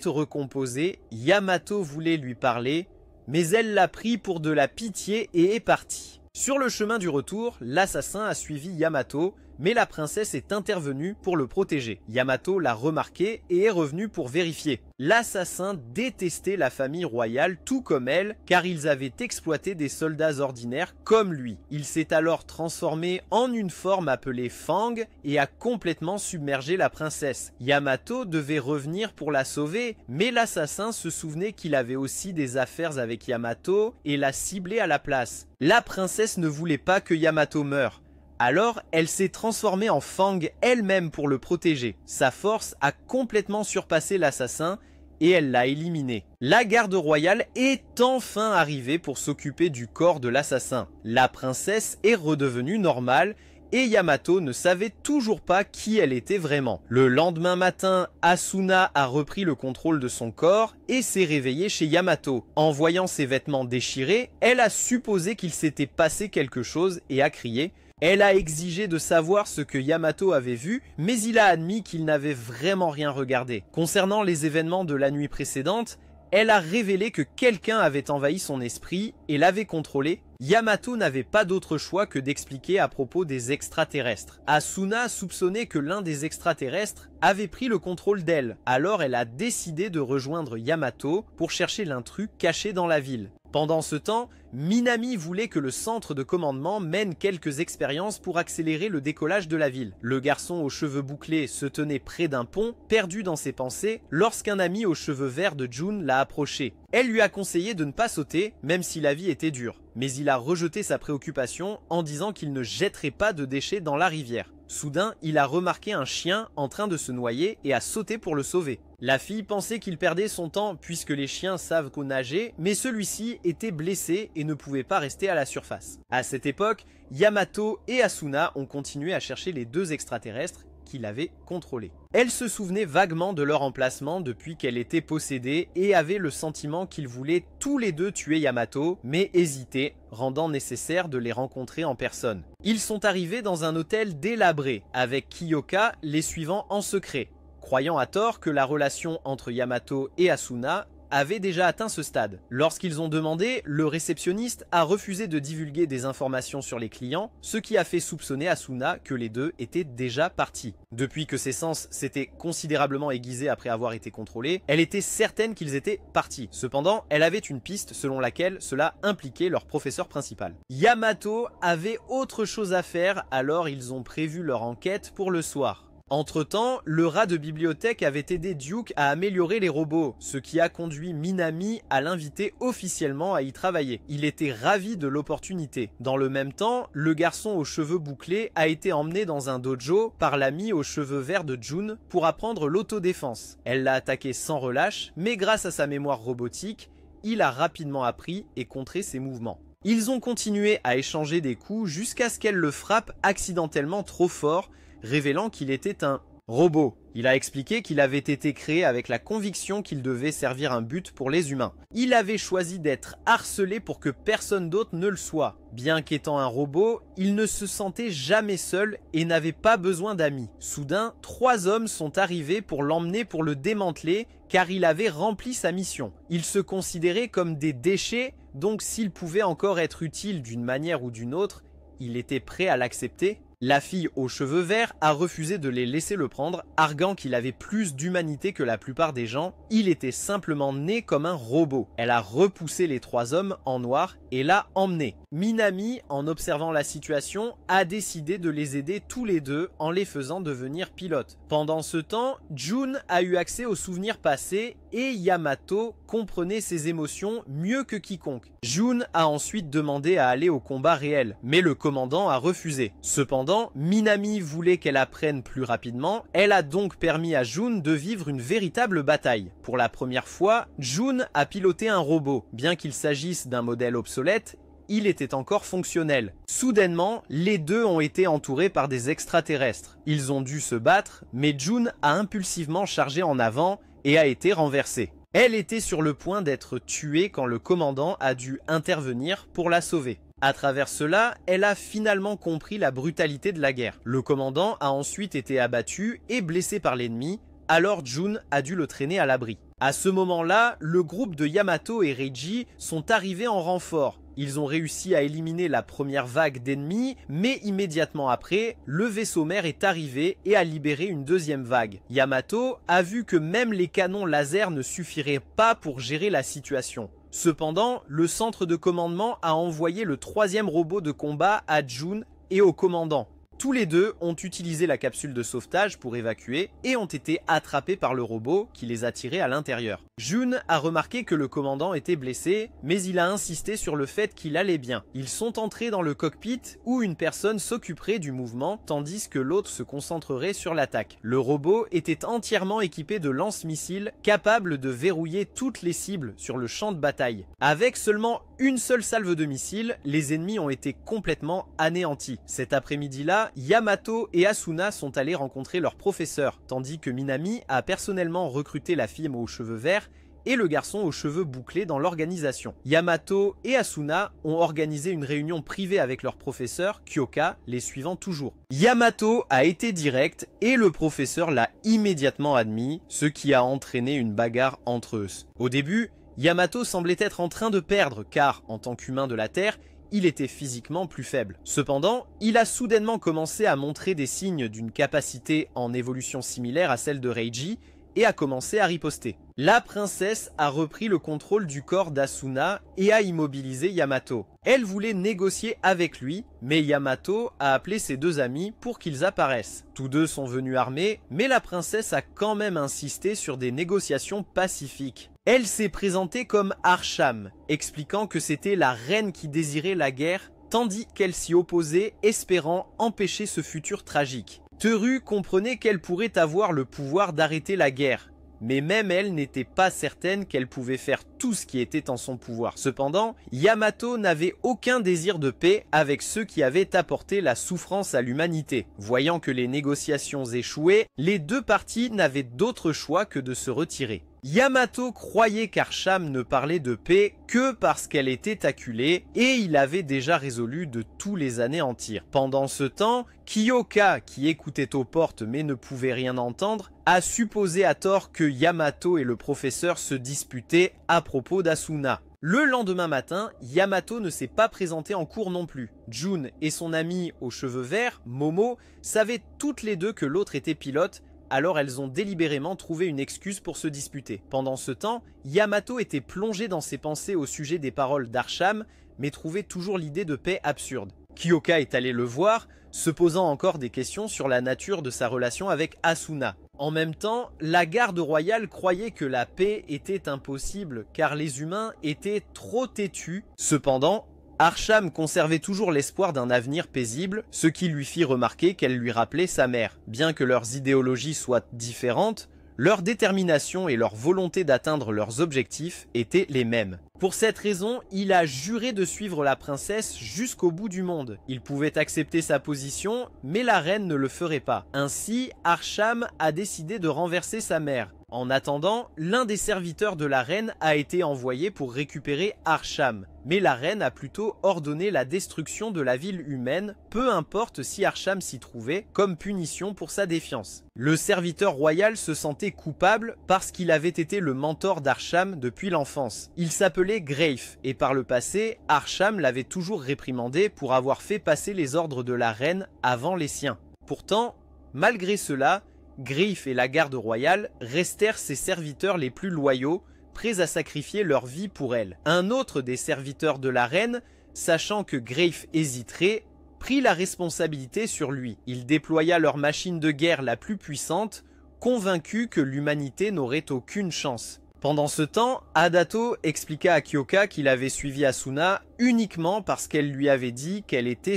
recomposées, Yamato voulait lui parler, mais elle l'a pris pour de la pitié et est partie. Sur le chemin du retour, l'assassin a suivi Yamato, mais la princesse est intervenue pour le protéger. Yamato l'a remarqué et est revenu pour vérifier. L'assassin détestait la famille royale tout comme elle, car ils avaient exploité des soldats ordinaires comme lui. Il s'est alors transformé en une forme appelée Fang et a complètement submergé la princesse. Yamato devait revenir pour la sauver, mais l'assassin se souvenait qu'il avait aussi des affaires avec Yamato et l'a ciblé à la place. La princesse ne voulait pas que Yamato meure. Alors, elle s'est transformée en Fang elle-même pour le protéger. Sa force a complètement surpassé l'assassin et elle l'a éliminé. La garde royale est enfin arrivée pour s'occuper du corps de l'assassin. La princesse est redevenue normale et Yamato ne savait toujours pas qui elle était vraiment. Le lendemain matin, Asuna a repris le contrôle de son corps et s'est réveillée chez Yamato. En voyant ses vêtements déchirés, elle a supposé qu'il s'était passé quelque chose et a crié. Elle a exigé de savoir ce que Yamato avait vu, mais il a admis qu'il n'avait vraiment rien regardé. Concernant les événements de la nuit précédente, elle a révélé que quelqu'un avait envahi son esprit et l'avait contrôlé. Yamato n'avait pas d'autre choix que d'expliquer à propos des extraterrestres. Asuna soupçonnait que l'un des extraterrestres avait pris le contrôle d'elle. Alors elle a décidé de rejoindre Yamato pour chercher l'intrus caché dans la ville. Pendant ce temps, Minami voulait que le centre de commandement mène quelques expériences pour accélérer le décollage de la ville. Le garçon aux cheveux bouclés se tenait près d'un pont, perdu dans ses pensées, lorsqu'un ami aux cheveux verts de Jun l'a approché. Elle lui a conseillé de ne pas sauter, même si la vie était dure. Mais il a rejeté sa préoccupation en disant qu'il ne jetterait pas de déchets dans la rivière. Soudain, il a remarqué un chien en train de se noyer et a sauté pour le sauver. La fille pensait qu'il perdait son temps puisque les chiens savent nager, mais celui-ci était blessé et ne pouvait pas rester à la surface. À cette époque, Yamato et Asuna ont continué à chercher les deux extraterrestres qu'il avait contrôlés. Elle se souvenait vaguement de leur emplacement depuis qu'elle était possédée et avait le sentiment qu'ils voulaient tous les deux tuer Yamato, mais hésitaient, rendant nécessaire de les rencontrer en personne. Ils sont arrivés dans un hôtel délabré, avec Kiyoka les suivant en secret, croyant à tort que la relation entre Yamato et Asuna avait déjà atteint ce stade. Lorsqu'ils ont demandé, le réceptionniste a refusé de divulguer des informations sur les clients, ce qui a fait soupçonner Asuna que les deux étaient déjà partis. Depuis que ses sens s'étaient considérablement aiguisés après avoir été contrôlés, elle était certaine qu'ils étaient partis. Cependant, elle avait une piste selon laquelle cela impliquait leur professeur principal. Yamato avait autre chose à faire, alors ils ont prévu leur enquête pour le soir. Entre-temps, le rat de bibliothèque avait aidé Duke à améliorer les robots, ce qui a conduit Minami à l'inviter officiellement à y travailler. Il était ravi de l'opportunité. Dans le même temps, le garçon aux cheveux bouclés a été emmené dans un dojo par l'ami aux cheveux verts de Jun pour apprendre l'autodéfense. Elle l'a attaqué sans relâche, mais grâce à sa mémoire robotique, il a rapidement appris et contré ses mouvements. Ils ont continué à échanger des coups jusqu'à ce qu'elle le frappe accidentellement trop fort, révélant qu'il était un robot. Il a expliqué qu'il avait été créé avec la conviction qu'il devait servir un but pour les humains. Il avait choisi d'être harcelé pour que personne d'autre ne le soit. Bien qu'étant un robot, il ne se sentait jamais seul et n'avait pas besoin d'amis. Soudain, 3 hommes sont arrivés pour l'emmener pour le démanteler car il avait rempli sa mission. Il se considérait comme des déchets, donc s'il pouvait encore être utile d'une manière ou d'une autre, il était prêt à l'accepter. La fille aux cheveux verts a refusé de les laisser le prendre, arguant qu'il avait plus d'humanité que la plupart des gens. Il était simplement né comme un robot. Elle a repoussé les 3 hommes en noir et l'a emmené. Minami, en observant la situation, a décidé de les aider tous les deux en les faisant devenir pilotes. Pendant ce temps, Jun a eu accès aux souvenirs passés et Yamato comprenait ses émotions mieux que quiconque. Jun a ensuite demandé à aller au combat réel, mais le commandant a refusé. Cependant, Minami voulait qu'elle apprenne plus rapidement, elle a donc permis à Jun de vivre une véritable bataille. Pour la première fois, Jun a piloté un robot. Bien qu'il s'agisse d'un modèle obsolète, il était encore fonctionnel. Soudainement, les deux ont été entourés par des extraterrestres. Ils ont dû se battre, mais Jun a impulsivement chargé en avant et a été renversée. Elle était sur le point d'être tuée quand le commandant a dû intervenir pour la sauver. À travers cela, elle a finalement compris la brutalité de la guerre. Le commandant a ensuite été abattu et blessé par l'ennemi, alors Jun a dû le traîner à l'abri. À ce moment-là, le groupe de Yamato et Reiji sont arrivés en renfort. Ils ont réussi à éliminer la première vague d'ennemis, mais immédiatement après, le vaisseau mère est arrivé et a libéré une deuxième vague. Yamato a vu que même les canons laser ne suffiraient pas pour gérer la situation. Cependant, le centre de commandement a envoyé le troisième robot de combat à Jun et au commandant. Tous les deux ont utilisé la capsule de sauvetage pour évacuer et ont été attrapés par le robot qui les a tirés à l'intérieur. Jun a remarqué que le commandant était blessé, mais il a insisté sur le fait qu'il allait bien. Ils sont entrés dans le cockpit où une personne s'occuperait du mouvement tandis que l'autre se concentrerait sur l'attaque. Le robot était entièrement équipé de lance-missiles capables de verrouiller toutes les cibles sur le champ de bataille. Avec seulement une seule salve de missiles, les ennemis ont été complètement anéantis. Cet après-midi-là, Yamato et Asuna sont allés rencontrer leur professeur, tandis que Minami a personnellement recruté la fille aux cheveux verts et le garçon aux cheveux bouclés dans l'organisation. Yamato et Asuna ont organisé une réunion privée avec leur professeur, Kyoka, les suivant toujours. Yamato a été direct et le professeur l'a immédiatement admis, ce qui a entraîné une bagarre entre eux. Au début, Yamato semblait être en train de perdre car, en tant qu'humain de la Terre, il était physiquement plus faible. Cependant, il a soudainement commencé à montrer des signes d'une capacité en évolution similaire à celle de Reiji et a commencé à riposter. La princesse a repris le contrôle du corps d'Asuna et a immobilisé Yamato. Elle voulait négocier avec lui, mais Yamato a appelé ses deux amis pour qu'ils apparaissent. Tous deux sont venus armés, mais la princesse a quand même insisté sur des négociations pacifiques. Elle s'est présentée comme Arsham, expliquant que c'était la reine qui désirait la guerre, tandis qu'elle s'y opposait, espérant empêcher ce futur tragique. Teru comprenait qu'elle pourrait avoir le pouvoir d'arrêter la guerre, mais même elle n'était pas certaine qu'elle pouvait faire tout ce qui était en son pouvoir. Cependant, Yamato n'avait aucun désir de paix avec ceux qui avaient apporté la souffrance à l'humanité. Voyant que les négociations échouaient, les deux parties n'avaient d'autre choix que de se retirer. Yamato croyait qu'Arsham ne parlait de paix que parce qu'elle était acculée et il avait déjà résolu de tous les anéantir. Pendant ce temps, Kyoka, qui écoutait aux portes mais ne pouvait rien entendre, a supposé à tort que Yamato et le professeur se disputaient à propos d'Asuna. Le lendemain matin, Yamato ne s'est pas présenté en cours non plus. Jun et son amie aux cheveux verts, Momo, savaient toutes les deux que l'autre était pilote. Alors elles ont délibérément trouvé une excuse pour se disputer. Pendant ce temps, Yamato était plongé dans ses pensées au sujet des paroles d'Arsham, mais trouvait toujours l'idée de paix absurde. Kyoka est allé le voir, se posant encore des questions sur la nature de sa relation avec Asuna. En même temps, la garde royale croyait que la paix était impossible car les humains étaient trop têtus. Cependant, Arsham conservait toujours l'espoir d'un avenir paisible, ce qui lui fit remarquer qu'elle lui rappelait sa mère. Bien que leurs idéologies soient différentes, leur détermination et leur volonté d'atteindre leurs objectifs étaient les mêmes. Pour cette raison, il a juré de suivre la princesse jusqu'au bout du monde. Il pouvait accepter sa position, mais la reine ne le ferait pas. Ainsi, Arsham a décidé de renverser sa mère. En attendant, l'un des serviteurs de la reine a été envoyé pour récupérer Arsham, mais la reine a plutôt ordonné la destruction de la ville humaine, peu importe si Arsham s'y trouvait, comme punition pour sa défiance. Le serviteur royal se sentait coupable parce qu'il avait été le mentor d'Arsham depuis l'enfance. Il s'appelait Greif, et par le passé, Arsham l'avait toujours réprimandé pour avoir fait passer les ordres de la reine avant les siens. Pourtant, malgré cela, Greif et la garde royale restèrent ses serviteurs les plus loyaux, prêts à sacrifier leur vie pour elle. Un autre des serviteurs de la reine, sachant que Greif hésiterait, prit la responsabilité sur lui. Il déploya leur machine de guerre la plus puissante, convaincu que l'humanité n'aurait aucune chance. Pendant ce temps, Adato expliqua à Kyoka qu'il avait suivi Asuna uniquement parce qu'elle lui avait dit qu'elle était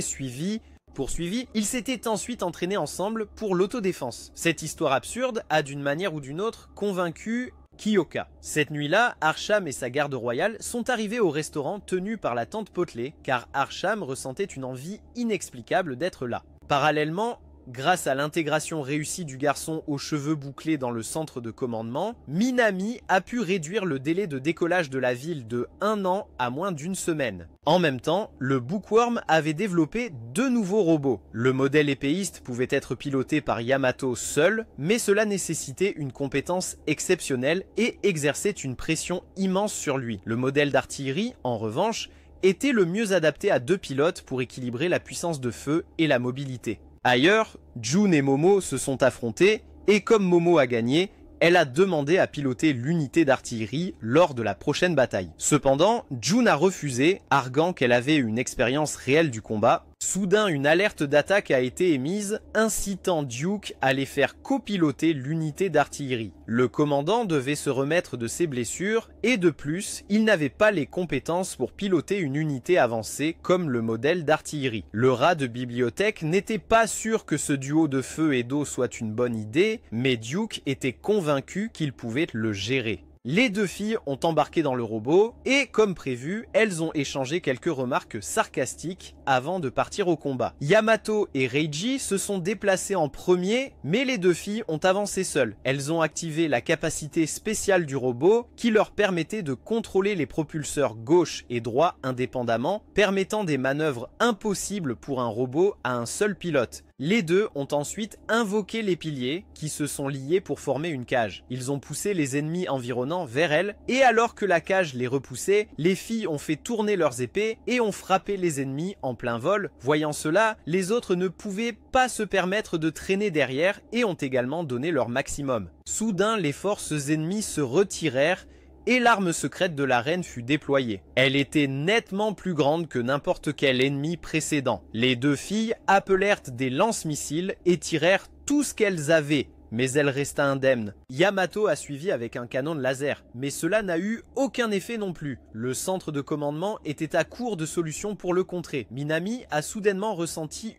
poursuivis, ils s'étaient ensuite entraînés ensemble pour l'autodéfense. Cette histoire absurde a d'une manière ou d'une autre convaincu Kyoka. Cette nuit-là, Arsham et sa garde royale sont arrivés au restaurant tenu par la tante Potelé car Arsham ressentait une envie inexplicable d'être là. Parallèlement, grâce à l'intégration réussie du garçon aux cheveux bouclés dans le centre de commandement, Minami a pu réduire le délai de décollage de la ville de 1 an à moins d'1 semaine. En même temps, le Bookworm avait développé 2 nouveaux robots. Le modèle épéiste pouvait être piloté par Yamato seul, mais cela nécessitait une compétence exceptionnelle et exerçait une pression immense sur lui. Le modèle d'artillerie, en revanche, était le mieux adapté à 2 pilotes pour équilibrer la puissance de feu et la mobilité. Ailleurs, June et Momo se sont affrontés et comme Momo a gagné, elle a demandé à piloter l'unité d'artillerie lors de la prochaine bataille. Cependant, June a refusé, arguant qu'elle avait une expérience réelle du combat. Soudain, une alerte d'attaque a été émise, incitant Duke à les faire copiloter l'unité d'artillerie. Le commandant devait se remettre de ses blessures, et de plus, il n'avait pas les compétences pour piloter une unité avancée comme le modèle d'artillerie. Le rat de bibliothèque n'était pas sûr que ce duo de feu et d'eau soit une bonne idée, mais Duke était convaincu qu'il pouvait le gérer. Les 2 filles ont embarqué dans le robot et, comme prévu, elles ont échangé quelques remarques sarcastiques avant de partir au combat. Yamato et Reiji se sont déplacés en premier, mais les 2 filles ont avancé seules. Elles ont activé la capacité spéciale du robot qui leur permettait de contrôler les propulseurs gauche et droit indépendamment, permettant des manœuvres impossibles pour un robot à un seul pilote. Les 2 ont ensuite invoqué les piliers qui se sont liés pour former une cage. Ils ont poussé les ennemis environnants vers elles et alors que la cage les repoussait, les filles ont fait tourner leurs épées et ont frappé les ennemis en plein vol. Voyant cela, les autres ne pouvaient pas se permettre de traîner derrière et ont également donné leur maximum. Soudain, les forces ennemies se retirèrent et l'arme secrète de la reine fut déployée. Elle était nettement plus grande que n'importe quel ennemi précédent. Les 2 filles appelèrent des lance-missiles et tirèrent tout ce qu'elles avaient, mais elle resta indemne. Yamato a suivi avec un canon de laser, mais cela n'a eu aucun effet non plus. Le centre de commandement était à court de solutions pour le contrer. Minami a soudainement ressenti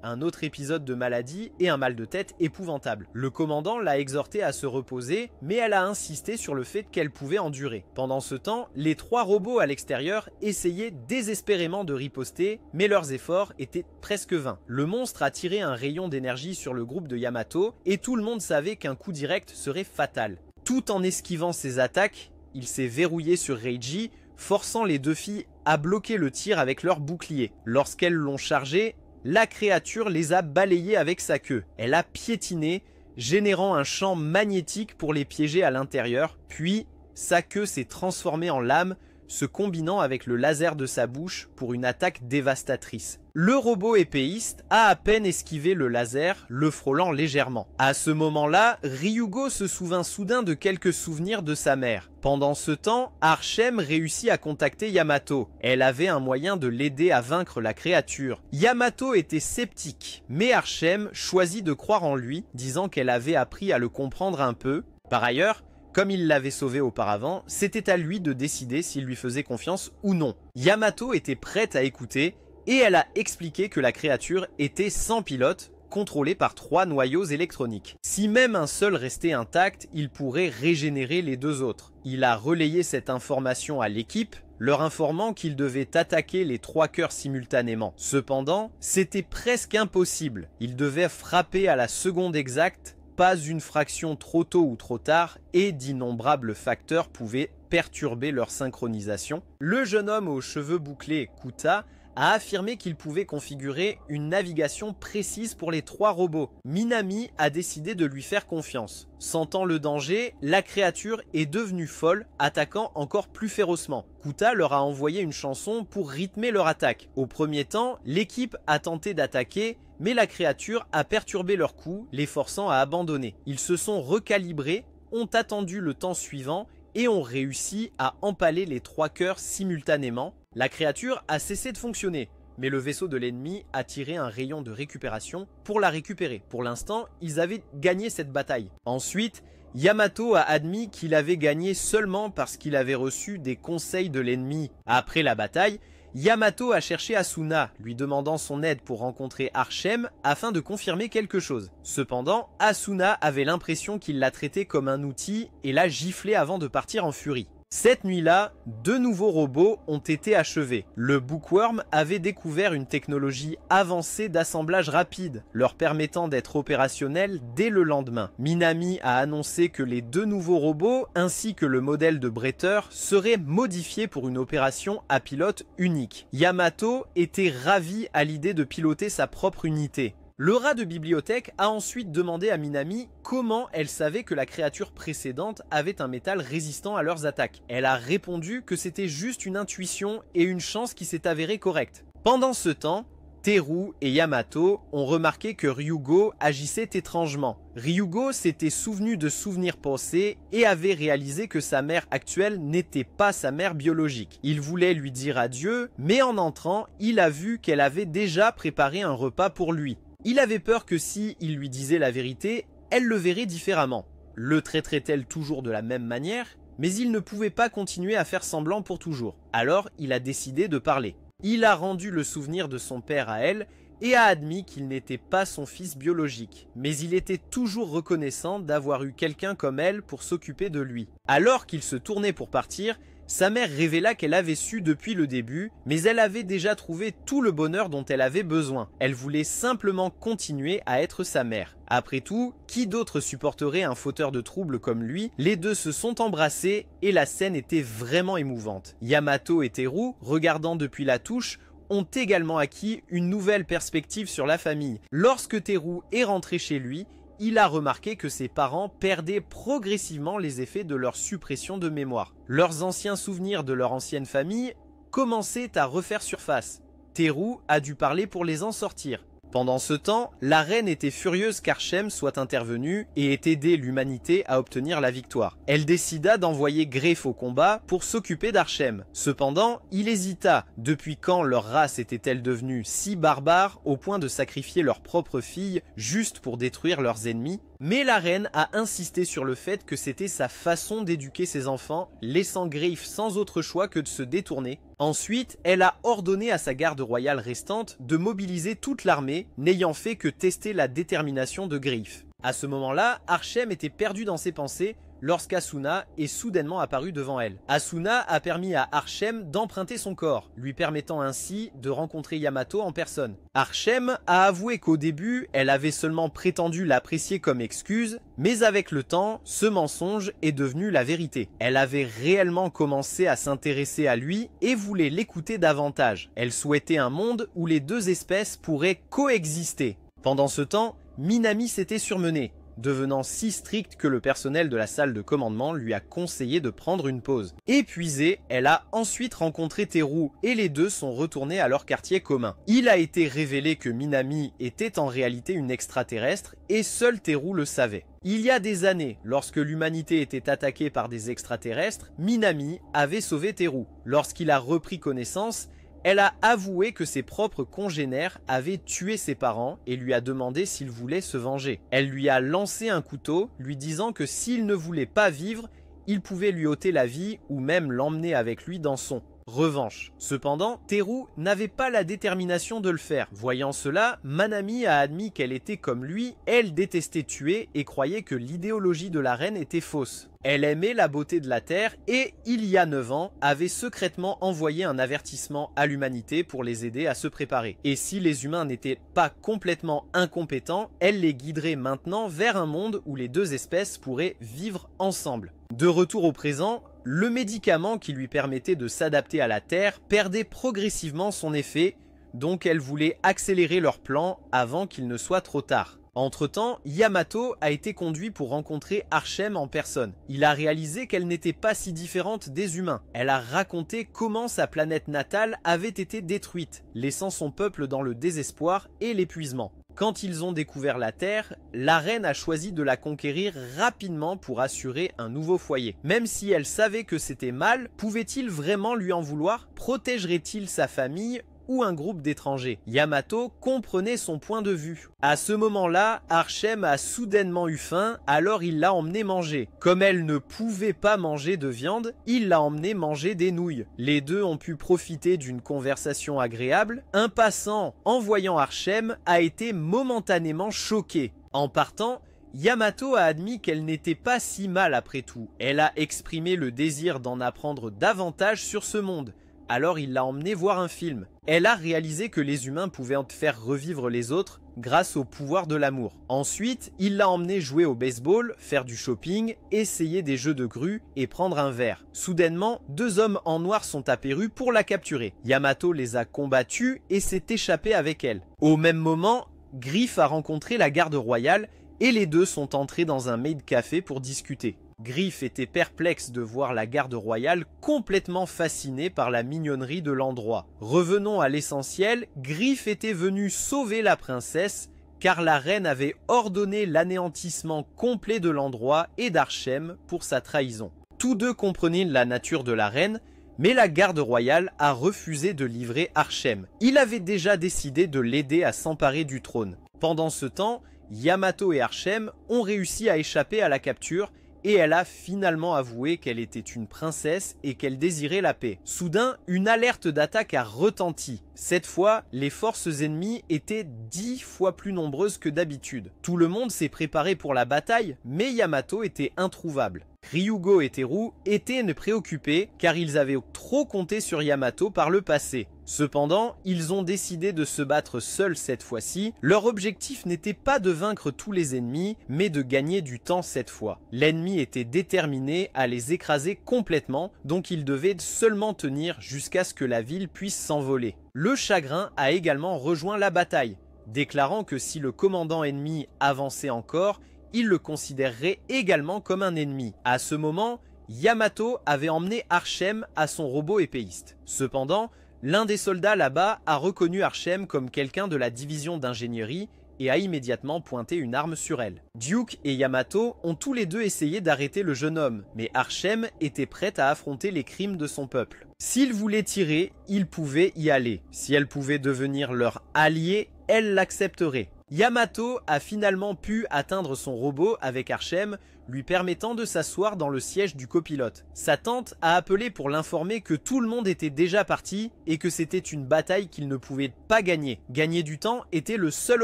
un autre épisode de maladie et un mal de tête épouvantable. Le commandant l'a exhortée à se reposer, mais elle a insisté sur le fait qu'elle pouvait endurer. Pendant ce temps, les 3 robots à l'extérieur essayaient désespérément de riposter, mais leurs efforts étaient presque vains. Le monstre a tiré un rayon d'énergie sur le groupe de Yamato, et tout le monde savait qu'un coup direct serait fatal. Tout en esquivant ses attaques, il s'est verrouillé sur Reiji, forçant les 2 filles à bloquer le tir avec leur bouclier. Lorsqu'elles l'ont chargé, la créature les a balayés avec sa queue. Elle a piétiné, générant un champ magnétique pour les piéger à l'intérieur, puis sa queue s'est transformée en lame, se combinant avec le laser de sa bouche pour une attaque dévastatrice. Le robot épéiste a à peine esquivé le laser, le frôlant légèrement. À ce moment-là, Ryugo se souvint soudain de quelques souvenirs de sa mère. Pendant ce temps, Archem réussit à contacter Yamato. Elle avait un moyen de l'aider à vaincre la créature. Yamato était sceptique, mais Archem choisit de croire en lui, disant qu'elle avait appris à le comprendre un peu. Par ailleurs, comme il l'avait sauvé auparavant, c'était à lui de décider s'il lui faisait confiance ou non. Yamato était prête à écouter et elle a expliqué que la créature était sans pilote, contrôlée par 3 noyaux électroniques. Si même un seul restait intact, il pourrait régénérer les 2 autres. Il a relayé cette information à l'équipe, leur informant qu'ils devaient attaquer les 3 cœurs simultanément. Cependant, c'était presque impossible. Ils devaient frapper à la seconde exacte, pas une fraction trop tôt ou trop tard, et d'innombrables facteurs pouvaient perturber leur synchronisation. Le jeune homme aux cheveux bouclés, Kuta, a affirmé qu'il pouvait configurer une navigation précise pour les 3 robots. Minami a décidé de lui faire confiance. Sentant le danger, la créature est devenue folle, attaquant encore plus férocement. Kuta leur a envoyé une chanson pour rythmer leur attaque. Au premier temps, l'équipe a tenté d'attaquer, mais la créature a perturbé leur coup, les forçant à abandonner. Ils se sont recalibrés, ont attendu le temps suivant et ont réussi à empaler les 3 cœurs simultanément. La créature a cessé de fonctionner, mais le vaisseau de l'ennemi a tiré un rayon de récupération pour la récupérer. Pour l'instant, ils avaient gagné cette bataille. Ensuite, Yamato a admis qu'il avait gagné seulement parce qu'il avait reçu des conseils de l'ennemi. Après la bataille, Yamato a cherché Asuna, lui demandant son aide pour rencontrer Archem afin de confirmer quelque chose. Cependant, Asuna avait l'impression qu'il l'a traité comme un outil et l'a giflé avant de partir en furie. Cette nuit-là, 2 nouveaux robots ont été achevés. Le Bookworm avait découvert une technologie avancée d'assemblage rapide, leur permettant d'être opérationnels dès le lendemain. Minami a annoncé que les 2 nouveaux robots, ainsi que le modèle de Bretter, seraient modifiés pour une opération à pilote unique. Yamato était ravi à l'idée de piloter sa propre unité. Le rat de bibliothèque a ensuite demandé à Minami comment elle savait que la créature précédente avait un métal résistant à leurs attaques. Elle a répondu que c'était juste une intuition et une chance qui s'est avérée correcte. Pendant ce temps, Teru et Yamato ont remarqué que Ryugo agissait étrangement. Ryugo s'était souvenu de souvenirs passés et avait réalisé que sa mère actuelle n'était pas sa mère biologique. Il voulait lui dire adieu, mais en entrant, il a vu qu'elle avait déjà préparé un repas pour lui. Il avait peur que si il lui disait la vérité, elle le verrait différemment. Le traiterait-elle toujours de la même manière? Mais il ne pouvait pas continuer à faire semblant pour toujours. Alors, il a décidé de parler. Il a rendu le souvenir de son père à elle et a admis qu'il n'était pas son fils biologique. Mais il était toujours reconnaissant d'avoir eu quelqu'un comme elle pour s'occuper de lui. Alors qu'il se tournait pour partir, sa mère révéla qu'elle avait su depuis le début, mais elle avait déjà trouvé tout le bonheur dont elle avait besoin. Elle voulait simplement continuer à être sa mère. Après tout, qui d'autre supporterait un fauteur de troubles comme lui? Les deux se sont embrassés et la scène était vraiment émouvante. Yamato et Teru, regardant depuis la touche, ont également acquis une nouvelle perspective sur la famille. Lorsque Teru est rentré chez lui, il a remarqué que ses parents perdaient progressivement les effets de leur suppression de mémoire. Leurs anciens souvenirs de leur ancienne famille commençaient à refaire surface. Teru a dû parler pour les en sortir. Pendant ce temps, la reine était furieuse qu'Archem soit intervenu et ait aidé l'humanité à obtenir la victoire. Elle décida d'envoyer Greif au combat pour s'occuper d'Archem. Cependant, il hésita. Depuis quand leur race était-elle devenue si barbare au point de sacrifier leur propre fille juste pour détruire leurs ennemis? Mais la reine a insisté sur le fait que c'était sa façon d'éduquer ses enfants, laissant Greif sans autre choix que de se détourner. Ensuite, elle a ordonné à sa garde royale restante de mobiliser toute l'armée, n'ayant fait que tester la détermination de Greif. À ce moment-là, Archem était perdu dans ses pensées lorsqu'Asuna est soudainement apparue devant elle. Asuna a permis à Archem d'emprunter son corps, lui permettant ainsi de rencontrer Yamato en personne. Archem a avoué qu'au début, elle avait seulement prétendu l'apprécier comme excuse, mais avec le temps, ce mensonge est devenu la vérité. Elle avait réellement commencé à s'intéresser à lui et voulait l'écouter davantage. Elle souhaitait un monde où les deux espèces pourraient coexister. Pendant ce temps, Minami s'était surmenée, devenant si stricte que le personnel de la salle de commandement lui a conseillé de prendre une pause. Épuisée, elle a ensuite rencontré Teru et les deux sont retournés à leur quartier commun. Il a été révélé que Minami était en réalité une extraterrestre et seul Teru le savait. Il y a des années, lorsque l'humanité était attaquée par des extraterrestres, Minami avait sauvé Teru. Lorsqu'il a repris connaissance, elle a avoué que ses propres congénères avaient tué ses parents et lui a demandé s'il voulait se venger. Elle lui a lancé un couteau, lui disant que s'il ne voulait pas vivre, il pouvait lui ôter la vie ou même l'emmener avec lui dans son revanche. Cependant, Teru n'avait pas la détermination de le faire. Voyant cela, Manami a admis qu'elle était comme lui, elle détestait tuer et croyait que l'idéologie de la reine était fausse. Elle aimait la beauté de la Terre et, il y a 9 ans, avait secrètement envoyé un avertissement à l'humanité pour les aider à se préparer. Et si les humains n'étaient pas complètement incompétents, elle les guiderait maintenant vers un monde où les deux espèces pourraient vivre ensemble. De retour au présent, le médicament qui lui permettait de s'adapter à la Terre perdait progressivement son effet, donc elle voulait accélérer leur plan avant qu'il ne soit trop tard. Entre-temps, Yamato a été conduit pour rencontrer Archem en personne. Il a réalisé qu'elle n'était pas si différente des humains. Elle a raconté comment sa planète natale avait été détruite, laissant son peuple dans le désespoir et l'épuisement. Quand ils ont découvert la Terre, la reine a choisi de la conquérir rapidement pour assurer un nouveau foyer. Même si elle savait que c'était mal, pouvait-il vraiment lui en vouloir? Protégerait-il sa famille ou un groupe d'étrangers? Yamato comprenait son point de vue. À ce moment-là, Archem a soudainement eu faim, alors il l'a emmené manger. Comme elle ne pouvait pas manger de viande, il l'a emmené manger des nouilles. Les deux ont pu profiter d'une conversation agréable. Un passant, en voyant Archem, a été momentanément choqué. En partant, Yamato a admis qu'elle n'était pas si mal après tout. Elle a exprimé le désir d'en apprendre davantage sur ce monde. Alors il l'a emmenée voir un film. Elle a réalisé que les humains pouvaient faire revivre les autres grâce au pouvoir de l'amour. Ensuite, il l'a emmenée jouer au baseball, faire du shopping, essayer des jeux de grue et prendre un verre. Soudainement, 2 hommes en noir sont apparus pour la capturer. Yamato les a combattus et s'est échappé avec elle. Au même moment, Griff a rencontré la garde royale et les deux sont entrés dans un maid café pour discuter. Griff était perplexe de voir la garde royale complètement fascinée par la mignonnerie de l'endroit. Revenons à l'essentiel, Griff était venu sauver la princesse car la reine avait ordonné l'anéantissement complet de l'endroit et d'Archem pour sa trahison. Tous deux comprenaient la nature de la reine, mais la garde royale a refusé de livrer Archem. Il avait déjà décidé de l'aider à s'emparer du trône. Pendant ce temps, Yamato et Archem ont réussi à échapper à la capture et elle a finalement avoué qu'elle était une princesse et qu'elle désirait la paix. Soudain, une alerte d'attaque a retenti. Cette fois, les forces ennemies étaient 10 fois plus nombreuses que d'habitude. Tout le monde s'est préparé pour la bataille, mais Yamato était introuvable. Ryugo et Teru étaient préoccupés car ils avaient trop compté sur Yamato par le passé. Cependant, ils ont décidé de se battre seuls cette fois-ci. Leur objectif n'était pas de vaincre tous les ennemis, mais de gagner du temps cette fois. L'ennemi était déterminé à les écraser complètement, donc ils devaient seulement tenir jusqu'à ce que la ville puisse s'envoler. Le chagrin a également rejoint la bataille, déclarant que si le commandant ennemi avançait encore, il le considérerait également comme un ennemi. À ce moment, Yamato avait emmené Archem à son robot épéiste. Cependant, l'un des soldats là-bas a reconnu Archem comme quelqu'un de la division d'ingénierie et a immédiatement pointé une arme sur elle. Duke et Yamato ont tous les deux essayé d'arrêter le jeune homme, mais Archem était prête à affronter les crimes de son peuple. S'il voulait tirer, il pouvait y aller. Si elle pouvait devenir leur allié, elle l'accepterait. Yamato a finalement pu atteindre son robot avec Archem, lui permettant de s'asseoir dans le siège du copilote. Sa tante a appelé pour l'informer que tout le monde était déjà parti et que c'était une bataille qu'il ne pouvait pas gagner. Gagner du temps était le seul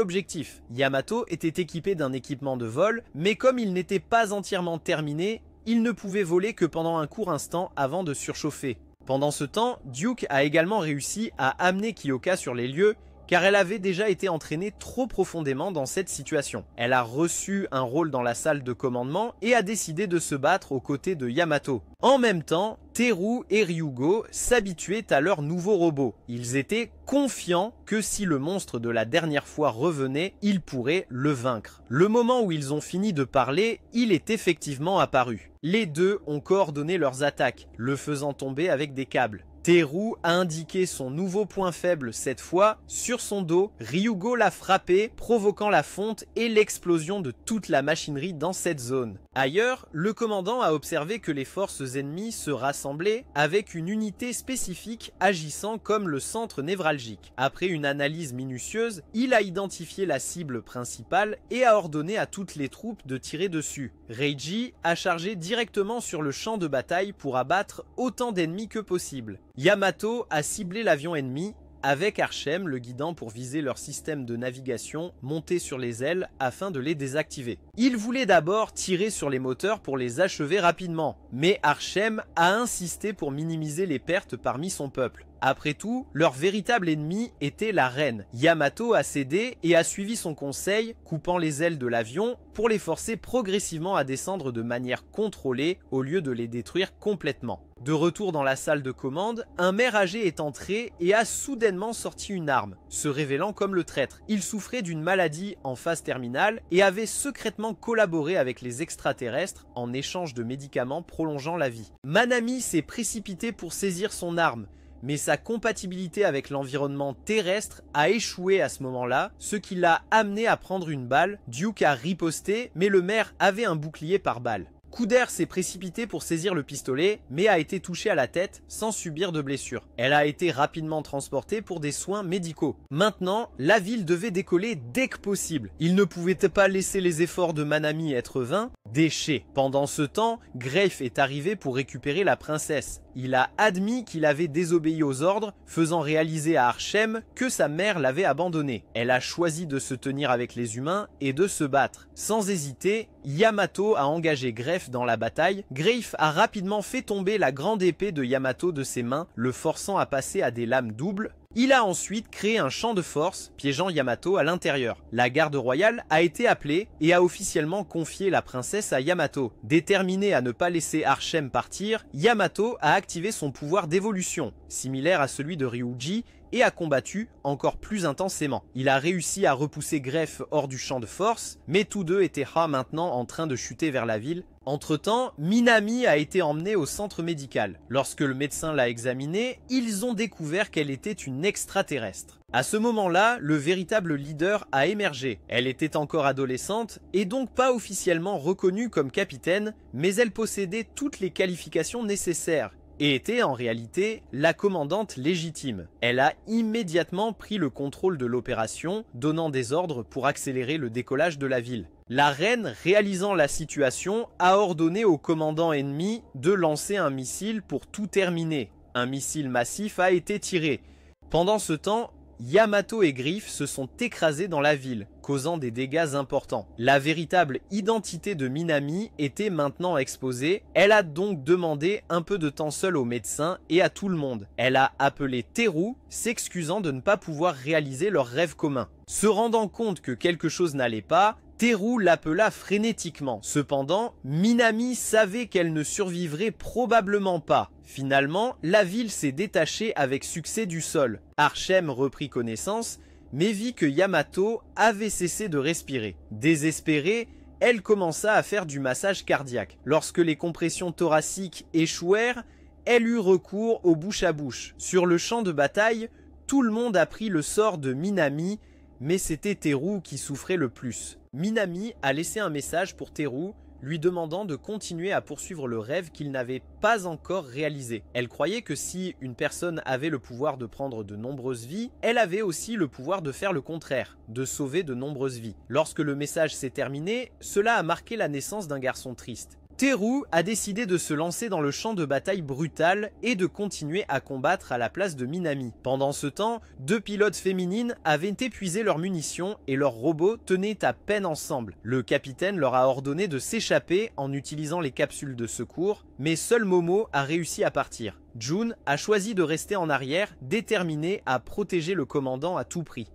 objectif. Yamato était équipé d'un équipement de vol, mais comme il n'était pas entièrement terminé, il ne pouvait voler que pendant un court instant avant de surchauffer. Pendant ce temps, Duke a également réussi à amener Kyoka sur les lieux car elle avait déjà été entraînée trop profondément dans cette situation. Elle a reçu un rôle dans la salle de commandement et a décidé de se battre aux côtés de Yamato. En même temps, Teru et Ryugo s'habituaient à leur nouveau robot. Ils étaient confiants que si le monstre de la dernière fois revenait, ils pourraient le vaincre. Le moment où ils ont fini de parler, il est effectivement apparu. Les deux ont coordonné leurs attaques, le faisant tomber avec des câbles. Teru a indiqué son nouveau point faible cette fois sur son dos. Ryugo l'a frappé, provoquant la fonte et l'explosion de toute la machinerie dans cette zone. Ailleurs, le commandant a observé que les forces ennemies se rassemblaient avec une unité spécifique agissant comme le centre névralgique. Après une analyse minutieuse, il a identifié la cible principale et a ordonné à toutes les troupes de tirer dessus. Reiji a chargé directement sur le champ de bataille pour abattre autant d'ennemis que possible. Yamato a ciblé l'avion ennemi avec Archem le guidant pour viser leur système de navigation monté sur les ailes afin de les désactiver. Il voulait d'abord tirer sur les moteurs pour les achever rapidement, mais Archem a insisté pour minimiser les pertes parmi son peuple. Après tout, leur véritable ennemi était la reine. Yamato a cédé et a suivi son conseil, coupant les ailes de l'avion pour les forcer progressivement à descendre de manière contrôlée au lieu de les détruire complètement. De retour dans la salle de commande, un maire âgé est entré et a soudainement sorti une arme, se révélant comme le traître. Il souffrait d'une maladie en phase terminale et avait secrètement collaboré avec les extraterrestres en échange de médicaments prolongeant la vie. Manami s'est précipité pour saisir son arme, mais sa compatibilité avec l'environnement terrestre a échoué à ce moment-là, ce qui l'a amené à prendre une balle. Duke a riposté, mais le maire avait un bouclier par balle. Kuder s'est précipité pour saisir le pistolet, mais a été touchée à la tête sans subir de blessure. Elle a été rapidement transportée pour des soins médicaux. Maintenant, la ville devait décoller dès que possible. Il ne pouvait pas laisser les efforts de Manami être vains. Déchet. Pendant ce temps, Greif est arrivé pour récupérer la princesse. Il a admis qu'il avait désobéi aux ordres, faisant réaliser à Archem que sa mère l'avait abandonné. Elle a choisi de se tenir avec les humains et de se battre. Sans hésiter, Yamato a engagé Greif dans la bataille. Greif a rapidement fait tomber la grande épée de Yamato de ses mains, le forçant à passer à des lames doubles. Il a ensuite créé un champ de force, piégeant Yamato à l'intérieur. La garde royale a été appelée et a officiellement confié la princesse à Yamato. Déterminé à ne pas laisser Archem partir, Yamato a activé son pouvoir d'évolution, similaire à celui de Ryuji, et a combattu encore plus intensément. Il a réussi à repousser Greif hors du champ de force, mais tous deux étaient maintenant en train de chuter vers la ville. Entre-temps, Minami a été emmenée au centre médical. Lorsque le médecin l'a examinée, ils ont découvert qu'elle était une extraterrestre. À ce moment-là, le véritable leader a émergé. Elle était encore adolescente et donc pas officiellement reconnue comme capitaine, mais elle possédait toutes les qualifications nécessaires et était en réalité la commandante légitime. Elle a immédiatement pris le contrôle de l'opération, donnant des ordres pour accélérer le décollage de la ville. La reine, réalisant la situation, a ordonné au commandant ennemi de lancer un missile pour tout terminer. Un missile massif a été tiré. Pendant ce temps, Yamato et Greif se sont écrasés dans la ville, causant des dégâts importants. La véritable identité de Minami était maintenant exposée. Elle a donc demandé un peu de temps seule au médecin et à tout le monde. Elle a appelé Teru, s'excusant de ne pas pouvoir réaliser leur rêve commun. Se rendant compte que quelque chose n'allait pas, Teru l'appela frénétiquement. Cependant, Minami savait qu'elle ne survivrait probablement pas. Finalement, la ville s'est détachée avec succès du sol. Archem reprit connaissance, mais vit que Yamato avait cessé de respirer. Désespérée, elle commença à faire du massage cardiaque. Lorsque les compressions thoraciques échouèrent, elle eut recours au bouche à bouche. Sur le champ de bataille, tout le monde apprit le sort de Minami, mais c'était Teru qui souffrait le plus. Minami a laissé un message pour Teru, lui demandant de continuer à poursuivre le rêve qu'il n'avait pas encore réalisé. Elle croyait que si une personne avait le pouvoir de prendre de nombreuses vies, elle avait aussi le pouvoir de faire le contraire, de sauver de nombreuses vies. Lorsque le message s'est terminé, cela a marqué la naissance d'un garçon triste. Teru a décidé de se lancer dans le champ de bataille brutal et de continuer à combattre à la place de Minami. Pendant ce temps, 2 pilotes féminines avaient épuisé leurs munitions et leurs robots tenaient à peine ensemble. Le capitaine leur a ordonné de s'échapper en utilisant les capsules de secours, mais seul Momo a réussi à partir. Jun a choisi de rester en arrière, déterminée à protéger le commandant à tout prix.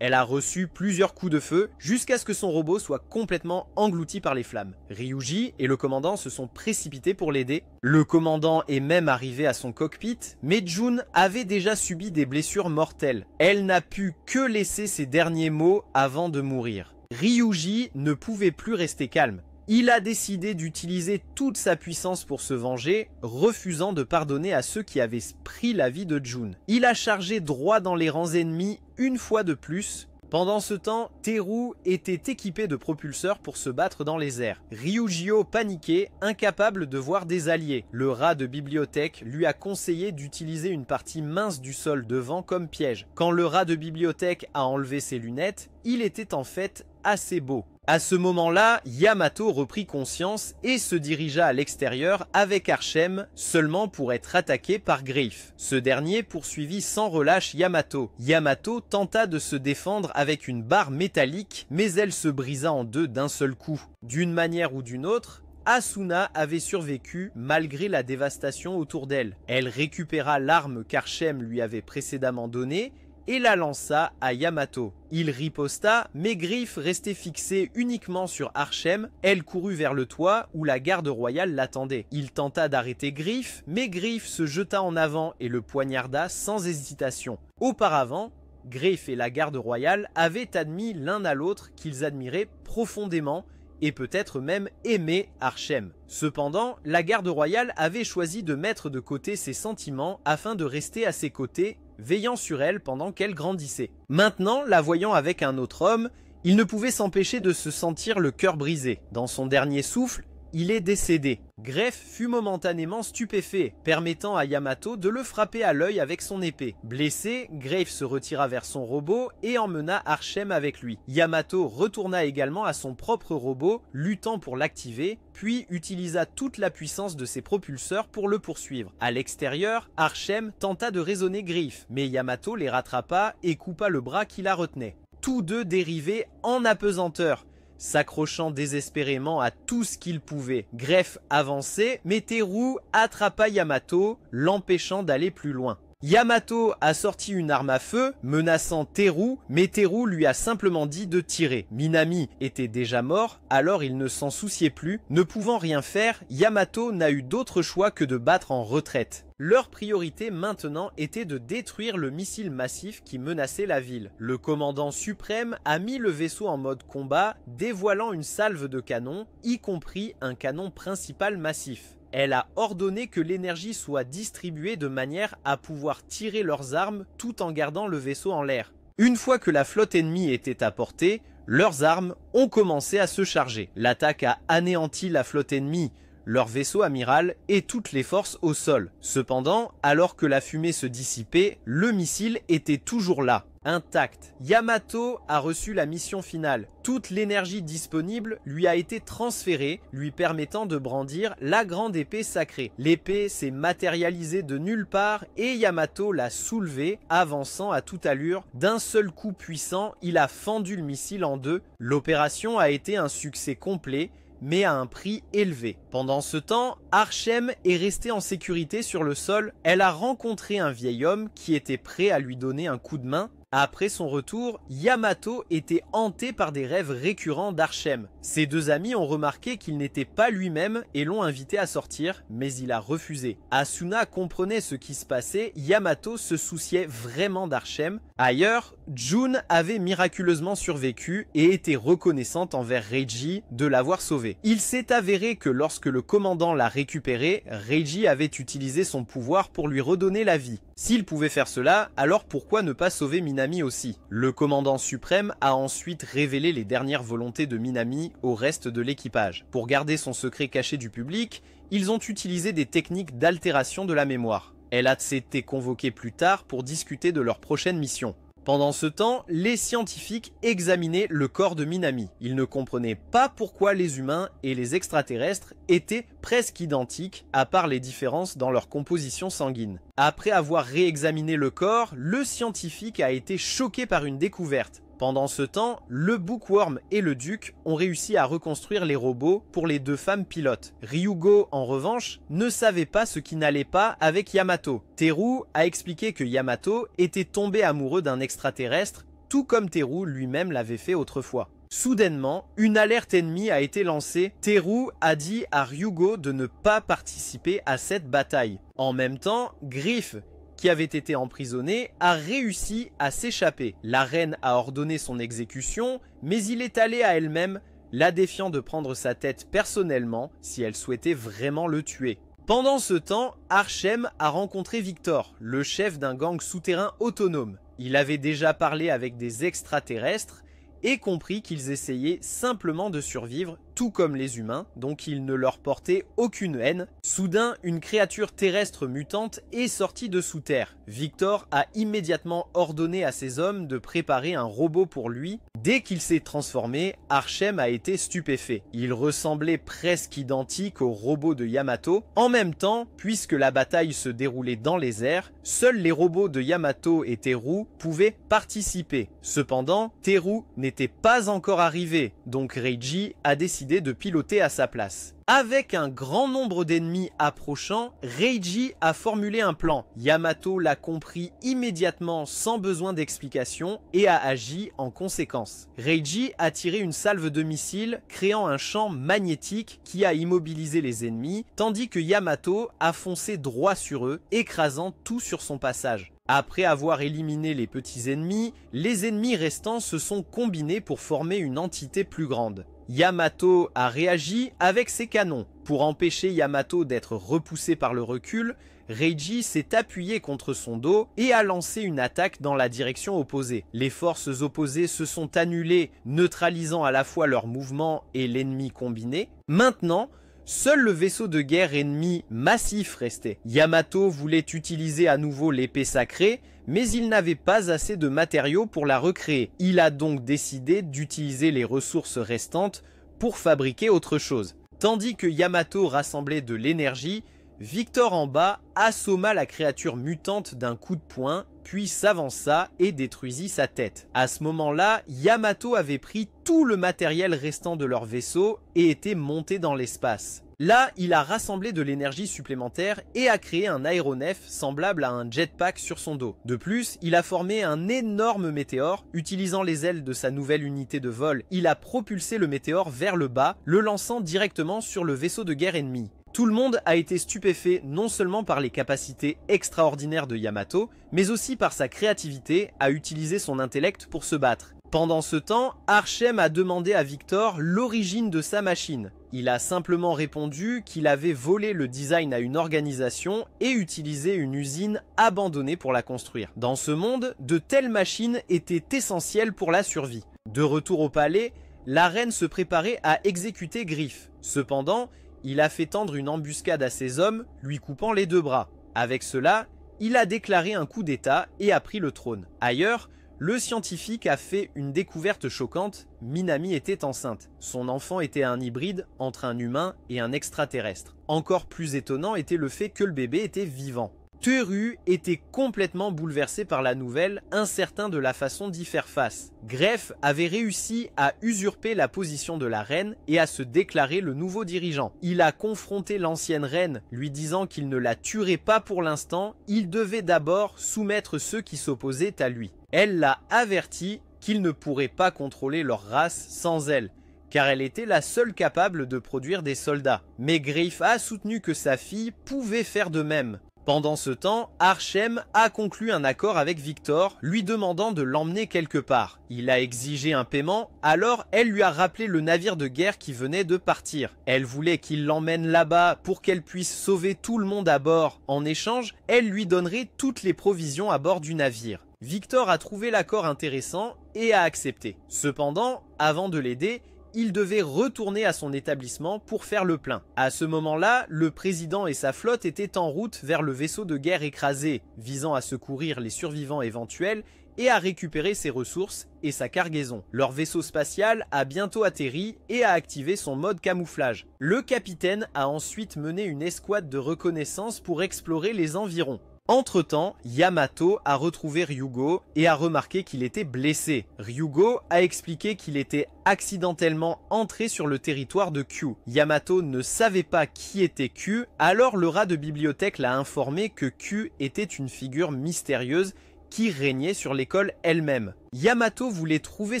Elle a reçu plusieurs coups de feu jusqu'à ce que son robot soit complètement englouti par les flammes. Ryuji et le commandant se sont précipités pour l'aider. Le commandant est même arrivé à son cockpit, mais Jun avait déjà subi des blessures mortelles. Elle n'a pu que laisser ses derniers mots avant de mourir. Ryuji ne pouvait plus rester calme. Il a décidé d'utiliser toute sa puissance pour se venger, refusant de pardonner à ceux qui avaient pris la vie de Jun. Il a chargé droit dans les rangs ennemis une fois de plus. Pendant ce temps, Teru était équipé de propulseurs pour se battre dans les airs. Ryujio paniquait, incapable de voir des alliés. Le rat de bibliothèque lui a conseillé d'utiliser une partie mince du sol devant comme piège. Quand le rat de bibliothèque a enlevé ses lunettes, il était en fait assez beau. À ce moment-là, Yamato reprit conscience et se dirigea à l'extérieur avec Archem, seulement pour être attaqué par Greif. Ce dernier poursuivit sans relâche Yamato. Yamato tenta de se défendre avec une barre métallique, mais elle se brisa en deux d'un seul coup. D'une manière ou d'une autre, Asuna avait survécu malgré la dévastation autour d'elle. Elle récupéra l'arme qu'Archem lui avait précédemment donnée et la lança à Yamato. Il riposta, mais Greif restait fixé uniquement sur Archem. Elle courut vers le toit où la garde royale l'attendait. Il tenta d'arrêter Greif, mais Greif se jeta en avant et le poignarda sans hésitation. Auparavant, Greif et la garde royale avaient admis l'un à l'autre qu'ils admiraient profondément et peut-être même aimaient Archem. Cependant, la garde royale avait choisi de mettre de côté ses sentiments afin de rester à ses côtés, veillant sur elle pendant qu'elle grandissait. Maintenant, la voyant avec un autre homme, il ne pouvait s'empêcher de se sentir le cœur brisé. Dans son dernier souffle, il est décédé. Greif fut momentanément stupéfait, permettant à Yamato de le frapper à l'œil avec son épée. Blessé, Greif se retira vers son robot et emmena Archem avec lui. Yamato retourna également à son propre robot, luttant pour l'activer, puis utilisa toute la puissance de ses propulseurs pour le poursuivre. À l'extérieur, Archem tenta de raisonner Greif, mais Yamato les rattrapa et coupa le bras qui la retenait. Tous deux dérivaient en apesanteur, s'accrochant désespérément à tout ce qu'il pouvait. Greif avançait, mais Teru attrapa Yamato, l'empêchant d'aller plus loin. Yamato a sorti une arme à feu, menaçant Teru, mais Teru lui a simplement dit de tirer. Minami était déjà mort, alors il ne s'en souciait plus. Ne pouvant rien faire, Yamato n'a eu d'autre choix que de battre en retraite. Leur priorité maintenant était de détruire le missile massif qui menaçait la ville. Le commandant suprême a mis le vaisseau en mode combat, dévoilant une salve de canons, y compris un canon principal massif. Elle a ordonné que l'énergie soit distribuée de manière à pouvoir tirer leurs armes tout en gardant le vaisseau en l'air. Une fois que la flotte ennemie était à portée, leurs armes ont commencé à se charger. L'attaque a anéanti la flotte ennemie, leur vaisseau amiral et toutes les forces au sol. Cependant, alors que la fumée se dissipait, le missile était toujours là, intact. Yamato a reçu la mission finale. Toute l'énergie disponible lui a été transférée, lui permettant de brandir la grande épée sacrée. L'épée s'est matérialisée de nulle part et Yamato l'a soulevée, avançant à toute allure. D'un seul coup puissant, il a fendu le missile en deux. L'opération a été un succès complet, mais à un prix élevé. Pendant ce temps, Archem est restée en sécurité sur le sol. Elle a rencontré un vieil homme qui était prêt à lui donner un coup de main. Après son retour, Yamato était hanté par des rêves récurrents d'Archem. Ses deux amis ont remarqué qu'il n'était pas lui-même et l'ont invité à sortir, mais il a refusé. Asuna comprenait ce qui se passait, Yamato se souciait vraiment d'Archem. Ailleurs, Jun avait miraculeusement survécu et était reconnaissante envers Reiji de l'avoir sauvé. Il s'est avéré que lorsque le commandant l'a récupéré, Reiji avait utilisé son pouvoir pour lui redonner la vie. S'il pouvait faire cela, alors pourquoi ne pas sauver Minami aussi? Le commandant suprême a ensuite révélé les dernières volontés de Minami au reste de l'équipage. Pour garder son secret caché du public, ils ont utilisé des techniques d'altération de la mémoire. Elle a été convoquée plus tard pour discuter de leur prochaine mission. Pendant ce temps, les scientifiques examinaient le corps de Minami. Ils ne comprenaient pas pourquoi les humains et les extraterrestres étaient presque identiques, à part les différences dans leur composition sanguine. Après avoir réexaminé le corps, le scientifique a été choqué par une découverte. Pendant ce temps, le Bookworm et le Duc ont réussi à reconstruire les robots pour les deux femmes pilotes. Ryugo, en revanche, ne savait pas ce qui n'allait pas avec Yamato. Teru a expliqué que Yamato était tombé amoureux d'un extraterrestre, tout comme Teru lui-même l'avait fait autrefois. Soudainement, une alerte ennemie a été lancée. Teru a dit à Ryugo de ne pas participer à cette bataille. En même temps, Griff, qui avait été emprisonné, a réussi à s'échapper. La reine a ordonné son exécution, mais il est allé à elle-même, la défiant de prendre sa tête personnellement si elle souhaitait vraiment le tuer. Pendant ce temps, Archem a rencontré Victor, le chef d'un gang souterrain autonome. Il avait déjà parlé avec des extraterrestres et compris qu'ils essayaient simplement de survivre, tout comme les humains, donc ils ne leur portaient aucune haine. Soudain, une créature terrestre mutante est sortie de sous terre. Victor a immédiatement ordonné à ses hommes de préparer un robot pour lui. Dès qu'il s'est transformé, Archem a été stupéfait. Il ressemblait presque identique au robot de Yamato. En même temps, puisque la bataille se déroulait dans les airs, seuls les robots de Yamato et Teru pouvaient participer. Cependant, Teru n'était pas encore arrivé, donc Reiji a décidé de piloter à sa place. Avec un grand nombre d'ennemis approchant, Reiji a formulé un plan. Yamato l'a compris immédiatement sans besoin d'explication et a agi en conséquence. Reiji a tiré une salve de missiles, créant un champ magnétique qui a immobilisé les ennemis, tandis que Yamato a foncé droit sur eux, écrasant tout sur son passage. Après avoir éliminé les petits ennemis, les ennemis restants se sont combinés pour former une entité plus grande. Yamato a réagi avec ses canons. Pour empêcher Yamato d'être repoussé par le recul, Reiji s'est appuyé contre son dos et a lancé une attaque dans la direction opposée. Les forces opposées se sont annulées, neutralisant à la fois leur mouvement et l'ennemi combiné. Maintenant, seul le vaisseau de guerre ennemi massif restait. Yamato voulait utiliser à nouveau l'épée sacrée, mais il n'avait pas assez de matériaux pour la recréer. Il a donc décidé d'utiliser les ressources restantes pour fabriquer autre chose. Tandis que Yamato rassemblait de l'énergie, Victor en bas assomma la créature mutante d'un coup de poing, puis s'avança et détruisit sa tête. À ce moment-là, Yamato avait pris tout le matériel restant de leur vaisseau et était monté dans l'espace. Là, il a rassemblé de l'énergie supplémentaire et a créé un aéronef semblable à un jetpack sur son dos. De plus, il a formé un énorme météore. Utilisant les ailes de sa nouvelle unité de vol, il a propulsé le météore vers le bas, le lançant directement sur le vaisseau de guerre ennemi. Tout le monde a été stupéfait non seulement par les capacités extraordinaires de Yamato, mais aussi par sa créativité à utiliser son intellect pour se battre. Pendant ce temps, Archem a demandé à Victor l'origine de sa machine. Il a simplement répondu qu'il avait volé le design à une organisation et utilisé une usine abandonnée pour la construire. Dans ce monde, de telles machines étaient essentielles pour la survie. De retour au palais, la reine se préparait à exécuter Griffe. Cependant, il a fait tendre une embuscade à ses hommes, lui coupant les 2 bras. Avec cela, il a déclaré un coup d'état et a pris le trône. Ailleurs, le scientifique a fait une découverte choquante, Minami était enceinte. Son enfant était un hybride entre un humain et un extraterrestre. Encore plus étonnant était le fait que le bébé était vivant. Teru était complètement bouleversé par la nouvelle, incertain de la façon d'y faire face. Greff avait réussi à usurper la position de la reine et à se déclarer le nouveau dirigeant. Il a confronté l'ancienne reine, lui disant qu'il ne la tuerait pas pour l'instant, il devait d'abord soumettre ceux qui s'opposaient à lui. Elle l'a averti qu'il ne pourrait pas contrôler leur race sans elle, car elle était la seule capable de produire des soldats. Mais Greff a soutenu que sa fille pouvait faire de même. Pendant ce temps, Archem a conclu un accord avec Victor, lui demandant de l'emmener quelque part. Il a exigé un paiement, alors elle lui a rappelé le navire de guerre qui venait de partir. Elle voulait qu'il l'emmène là-bas pour qu'elle puisse sauver tout le monde à bord. En échange, elle lui donnerait toutes les provisions à bord du navire. Victor a trouvé l'accord intéressant et a accepté. Cependant, avant de l'aider, il devait retourner à son établissement pour faire le plein. À ce moment-là, le président et sa flotte étaient en route vers le vaisseau de guerre écrasé, visant à secourir les survivants éventuels et à récupérer ses ressources et sa cargaison. Leur vaisseau spatial a bientôt atterri et a activé son mode camouflage. Le capitaine a ensuite mené une escouade de reconnaissance pour explorer les environs. Entre-temps, Yamato a retrouvé Ryugo et a remarqué qu'il était blessé. Ryugo a expliqué qu'il était accidentellement entré sur le territoire de Q. Yamato ne savait pas qui était Q, alors le rat de bibliothèque l'a informé que Q était une figure mystérieuse qui régnait sur l'école elle-même. Yamato voulait trouver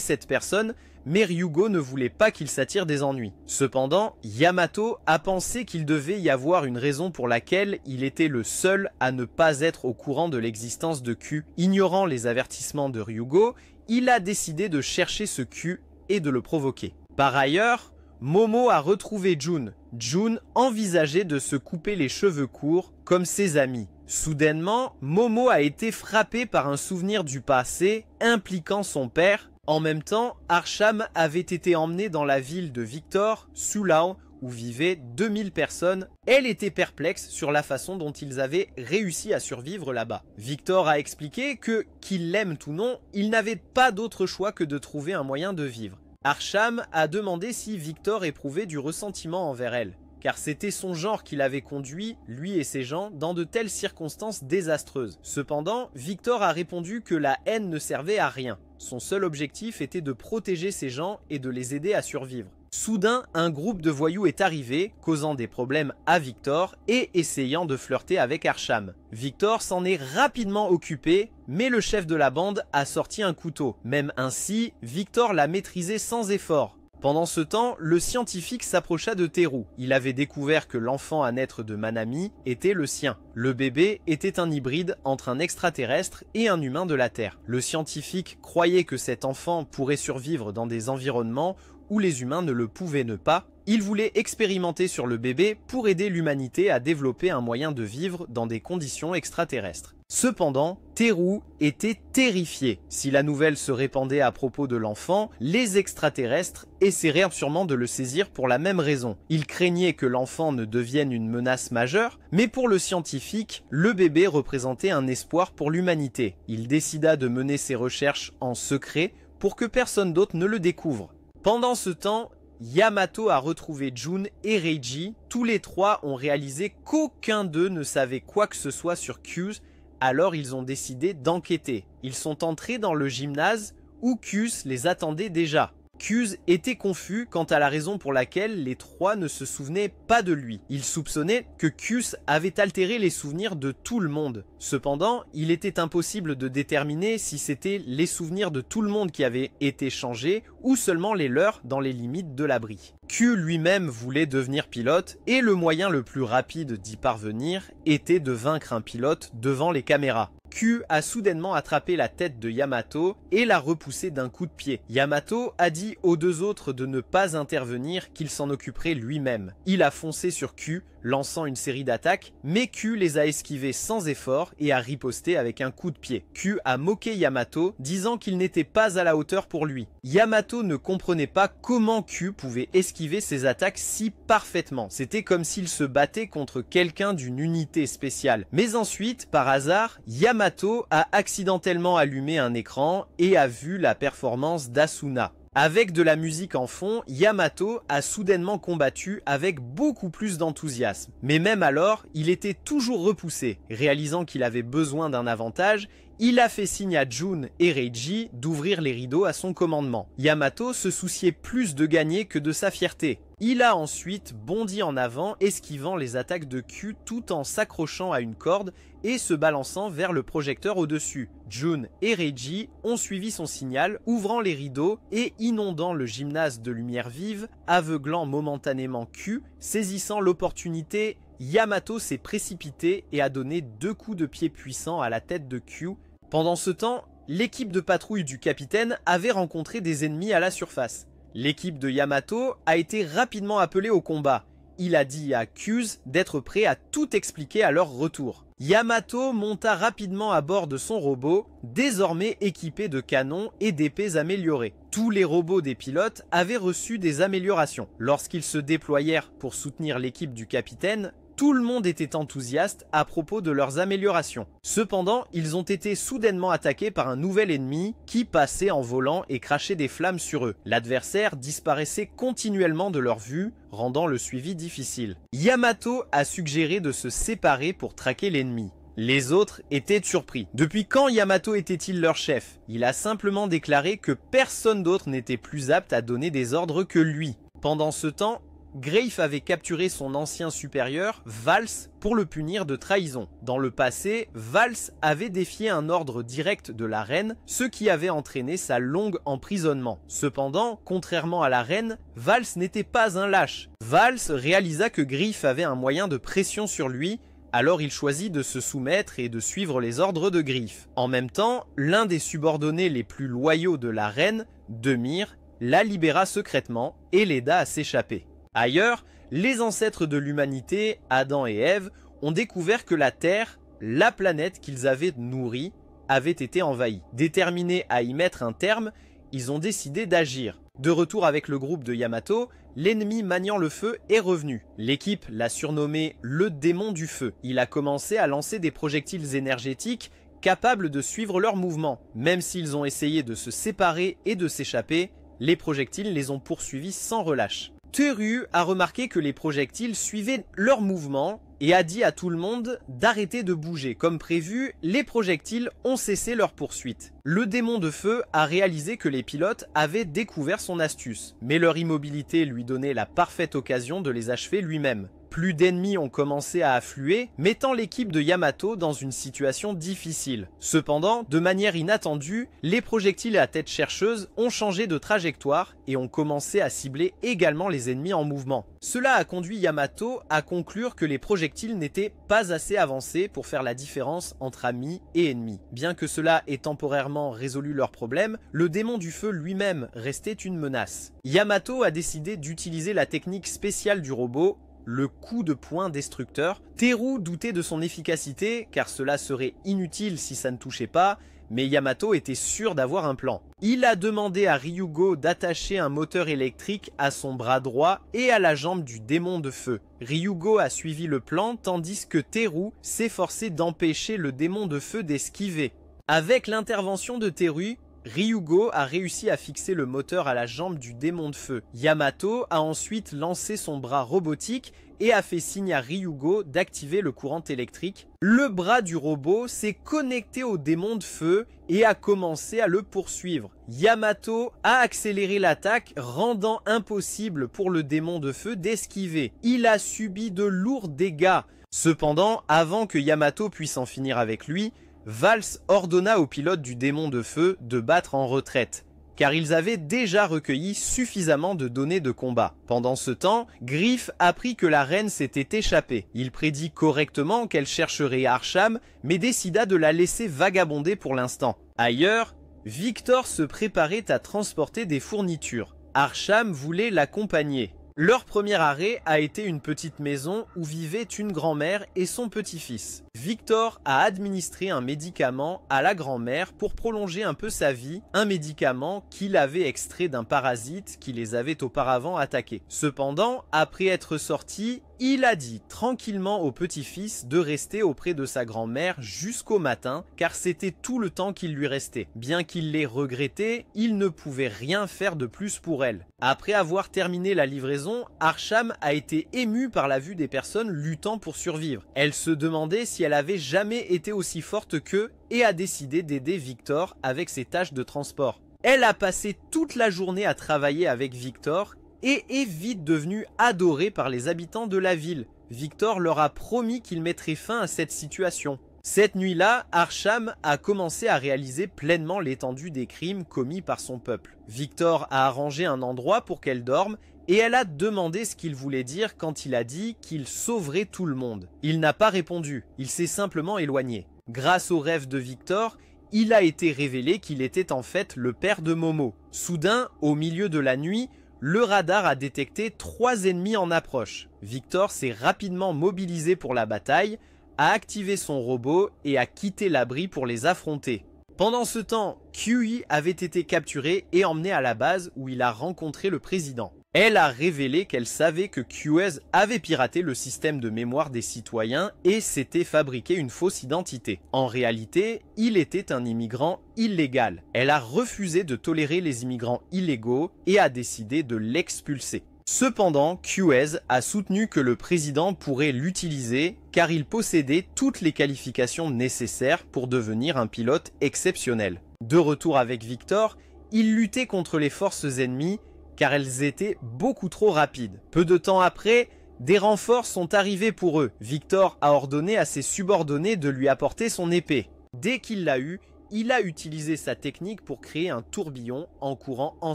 cette personne, mais Ryugo ne voulait pas qu'il s'attire des ennuis. Cependant, Yamato a pensé qu'il devait y avoir une raison pour laquelle il était le seul à ne pas être au courant de l'existence de Q. Ignorant les avertissements de Ryugo, il a décidé de chercher ce Q et de le provoquer. Par ailleurs, Momo a retrouvé Jun. Jun envisageait de se couper les cheveux courts comme ses amis. Soudainement, Momo a été frappé par un souvenir du passé impliquant son père. En même temps, Archem avait été emmené dans la ville de Victor, Sulao, où vivaient 2000 personnes. Elle était perplexe sur la façon dont ils avaient réussi à survivre là-bas. Victor a expliqué que, qu'il l'aime ou non, il n'avait pas d'autre choix que de trouver un moyen de vivre. Archem a demandé si Victor éprouvait du ressentiment envers elle, car c'était son genre qui l'avait conduit, lui et ses gens, dans de telles circonstances désastreuses. Cependant, Victor a répondu que la haine ne servait à rien. Son seul objectif était de protéger ses gens et de les aider à survivre. Soudain, un groupe de voyous est arrivé, causant des problèmes à Victor et essayant de flirter avec Archem. Victor s'en est rapidement occupé, mais le chef de la bande a sorti un couteau. Même ainsi, Victor l'a maîtrisé sans effort. Pendant ce temps, le scientifique s'approcha de Teru. Il avait découvert que l'enfant à naître de Manami était le sien. Le bébé était un hybride entre un extraterrestre et un humain de la Terre. Le scientifique croyait que cet enfant pourrait survivre dans des environnements où les humains ne le pouvaient ne pas. Il voulait expérimenter sur le bébé pour aider l'humanité à développer un moyen de vivre dans des conditions extraterrestres. Cependant, Teru était terrifié. Si la nouvelle se répandait à propos de l'enfant, les extraterrestres essaièrent sûrement de le saisir pour la même raison. Il craignait que l'enfant ne devienne une menace majeure, mais pour le scientifique, le bébé représentait un espoir pour l'humanité. Il décida de mener ses recherches en secret pour que personne d'autre ne le découvre. Pendant ce temps, Yamato a retrouvé Jun et Reiji. Tous les trois ont réalisé qu'aucun d'eux ne savait quoi que ce soit sur Q's, alors ils ont décidé d'enquêter. Ils sont entrés dans le gymnase où Q's les attendait déjà. Cuse était confus quant à la raison pour laquelle les trois ne se souvenaient pas de lui. Il soupçonnait que Cuse avait altéré les souvenirs de tout le monde. Cependant, il était impossible de déterminer si c'était les souvenirs de tout le monde qui avaient été changés ou seulement les leurs dans les limites de l'abri. Q lui-même voulait devenir pilote et le moyen le plus rapide d'y parvenir était de vaincre un pilote devant les caméras. Q a soudainement attrapé la tête de Yamato et l'a repoussé d'un coup de pied. Yamato a dit aux deux autres de ne pas intervenir, qu'il s'en occuperait lui-même. Il a foncé sur Q, lançant une série d'attaques, mais Q les a esquivées sans effort et a riposté avec un coup de pied. Q a moqué Yamato, disant qu'il n'était pas à la hauteur pour lui. Yamato ne comprenait pas comment Q pouvait esquiver ses attaques si parfaitement. C'était comme s'il se battait contre quelqu'un d'une unité spéciale. Mais ensuite, par hasard, Yamato a accidentellement allumé un écran et a vu la performance d'Asuna. Avec de la musique en fond, Yamato a soudainement combattu avec beaucoup plus d'enthousiasme. Mais même alors, il était toujours repoussé. Réalisant qu'il avait besoin d'un avantage, il a fait signe à Jun et Reiji d'ouvrir les rideaux à son commandement. Yamato se souciait plus de gagner que de sa fierté. Il a ensuite bondi en avant, esquivant les attaques de Q tout en s'accrochant à une corde et se balançant vers le projecteur au-dessus. Jun et Reiji ont suivi son signal, ouvrant les rideaux et inondant le gymnase de lumière vive, aveuglant momentanément Q. Saisissant l'opportunité, Yamato s'est précipité et a donné 2 coups de pied puissants à la tête de Q. Pendant ce temps, l'équipe de patrouille du capitaine avait rencontré des ennemis à la surface. L'équipe de Yamato a été rapidement appelée au combat. Il a dit à Cuse d'être prêt à tout expliquer à leur retour. Yamato monta rapidement à bord de son robot, désormais équipé de canons et d'épées améliorées. Tous les robots des pilotes avaient reçu des améliorations. Lorsqu'ils se déployèrent pour soutenir l'équipe du capitaine, tout le monde était enthousiaste à propos de leurs améliorations. Cependant, ils ont été soudainement attaqués par un nouvel ennemi qui passait en volant et crachait des flammes sur eux. L'adversaire disparaissait continuellement de leur vue, rendant le suivi difficile. Yamato a suggéré de se séparer pour traquer l'ennemi. Les autres étaient surpris. Depuis quand Yamato était-il leur chef? Il a simplement déclaré que personne d'autre n'était plus apte à donner des ordres que lui. Pendant ce temps, Greif avait capturé son ancien supérieur, Vals, pour le punir de trahison. Dans le passé, Vals avait défié un ordre direct de la reine, ce qui avait entraîné sa longue emprisonnement. Cependant, contrairement à la reine, Vals n'était pas un lâche. Vals réalisa que Greif avait un moyen de pression sur lui, alors il choisit de se soumettre et de suivre les ordres de Greif. En même temps, l'un des subordonnés les plus loyaux de la reine, Demir, la libéra secrètement et l'aida à s'échapper. Ailleurs, les ancêtres de l'humanité, Adam et Ève, ont découvert que la Terre, la planète qu'ils avaient nourrie, avait été envahie. Déterminés à y mettre un terme, ils ont décidé d'agir. De retour avec le groupe de Yamato, l'ennemi maniant le feu est revenu. L'équipe l'a surnommé le démon du feu. Il a commencé à lancer des projectiles énergétiques capables de suivre leurs mouvements. Même s'ils ont essayé de se séparer et de s'échapper, les projectiles les ont poursuivis sans relâche. Teru a remarqué que les projectiles suivaient leurs mouvements et a dit à tout le monde d'arrêter de bouger. Comme prévu, les projectiles ont cessé leur poursuite. Le démon de feu a réalisé que les pilotes avaient découvert son astuce, mais leur immobilité lui donnait la parfaite occasion de les achever lui-même. Plus d'ennemis ont commencé à affluer, mettant l'équipe de Yamato dans une situation difficile. Cependant, de manière inattendue, les projectiles à tête chercheuse ont changé de trajectoire et ont commencé à cibler également les ennemis en mouvement. Cela a conduit Yamato à conclure que les projectiles n'étaient pas assez avancés pour faire la différence entre amis et ennemis. Bien que cela ait temporairement résolu leurs problèmes, le démon du feu lui-même restait une menace. Yamato a décidé d'utiliser la technique spéciale du robot, le coup de poing destructeur. Teru doutait de son efficacité car cela serait inutile si ça ne touchait pas, mais Yamato était sûr d'avoir un plan. Il a demandé à Ryugo d'attacher un moteur électrique à son bras droit et à la jambe du démon de feu. Ryugo a suivi le plan tandis que Teru s'efforçait d'empêcher le démon de feu d'esquiver. Avec l'intervention de Teru, Ryugo a réussi à fixer le moteur à la jambe du démon de feu. Yamato a ensuite lancé son bras robotique et a fait signe à Ryugo d'activer le courant électrique. Le bras du robot s'est connecté au démon de feu et a commencé à le poursuivre. Yamato a accéléré l'attaque, rendant impossible pour le démon de feu d'esquiver. Il a subi de lourds dégâts. Cependant, avant que Yamato puisse en finir avec lui, Vals ordonna aux pilotes du démon de feu de battre en retraite, car ils avaient déjà recueilli suffisamment de données de combat. Pendant ce temps, Griff apprit que la reine s'était échappée. Il prédit correctement qu'elle chercherait Arsham, mais décida de la laisser vagabonder pour l'instant. Ailleurs, Victor se préparait à transporter des fournitures. Arsham voulait l'accompagner. Leur premier arrêt a été une petite maison où vivaient une grand-mère et son petit-fils. Victor a administré un médicament à la grand-mère pour prolonger un peu sa vie, un médicament qu'il avait extrait d'un parasite qui les avait auparavant attaqués. Cependant, après être sorti, il a dit tranquillement au petit-fils de rester auprès de sa grand-mère jusqu'au matin, car c'était tout le temps qu'il lui restait. Bien qu'il l'ait regretté, il ne pouvait rien faire de plus pour elle. Après avoir terminé la livraison, Arsham a été émue par la vue des personnes luttant pour survivre. Elle se demandait si elle avait jamais été aussi forte qu'eux et a décidé d'aider Victor avec ses tâches de transport. Elle a passé toute la journée à travailler avec Victor et est vite devenue adorée par les habitants de la ville. Victor leur a promis qu'il mettrait fin à cette situation. Cette nuit-là, Arsham a commencé à réaliser pleinement l'étendue des crimes commis par son peuple. Victor a arrangé un endroit pour qu'elle dorme et elle a demandé ce qu'il voulait dire quand il a dit qu'il sauverait tout le monde. Il n'a pas répondu, il s'est simplement éloigné. Grâce au rêve de Victor, il a été révélé qu'il était en fait le père de Momo. Soudain, au milieu de la nuit, le radar a détecté 3 ennemis en approche. Victor s'est rapidement mobilisé pour la bataille, a activé son robot et a quitté l'abri pour les affronter. Pendant ce temps, Kyui avait été capturé et emmené à la base où il a rencontré le président. Elle a révélé qu'elle savait que QS avait piraté le système de mémoire des citoyens et s'était fabriqué une fausse identité. En réalité, il était un immigrant illégal. Elle a refusé de tolérer les immigrants illégaux et a décidé de l'expulser. Cependant, QS a soutenu que le président pourrait l'utiliser car il possédait toutes les qualifications nécessaires pour devenir un pilote exceptionnel. De retour avec Victor, il luttait contre les forces ennemies car elles étaient beaucoup trop rapides. Peu de temps après, des renforts sont arrivés pour eux. Victor a ordonné à ses subordonnés de lui apporter son épée. Dès qu'il l'a eue, il a utilisé sa technique pour créer un tourbillon en courant en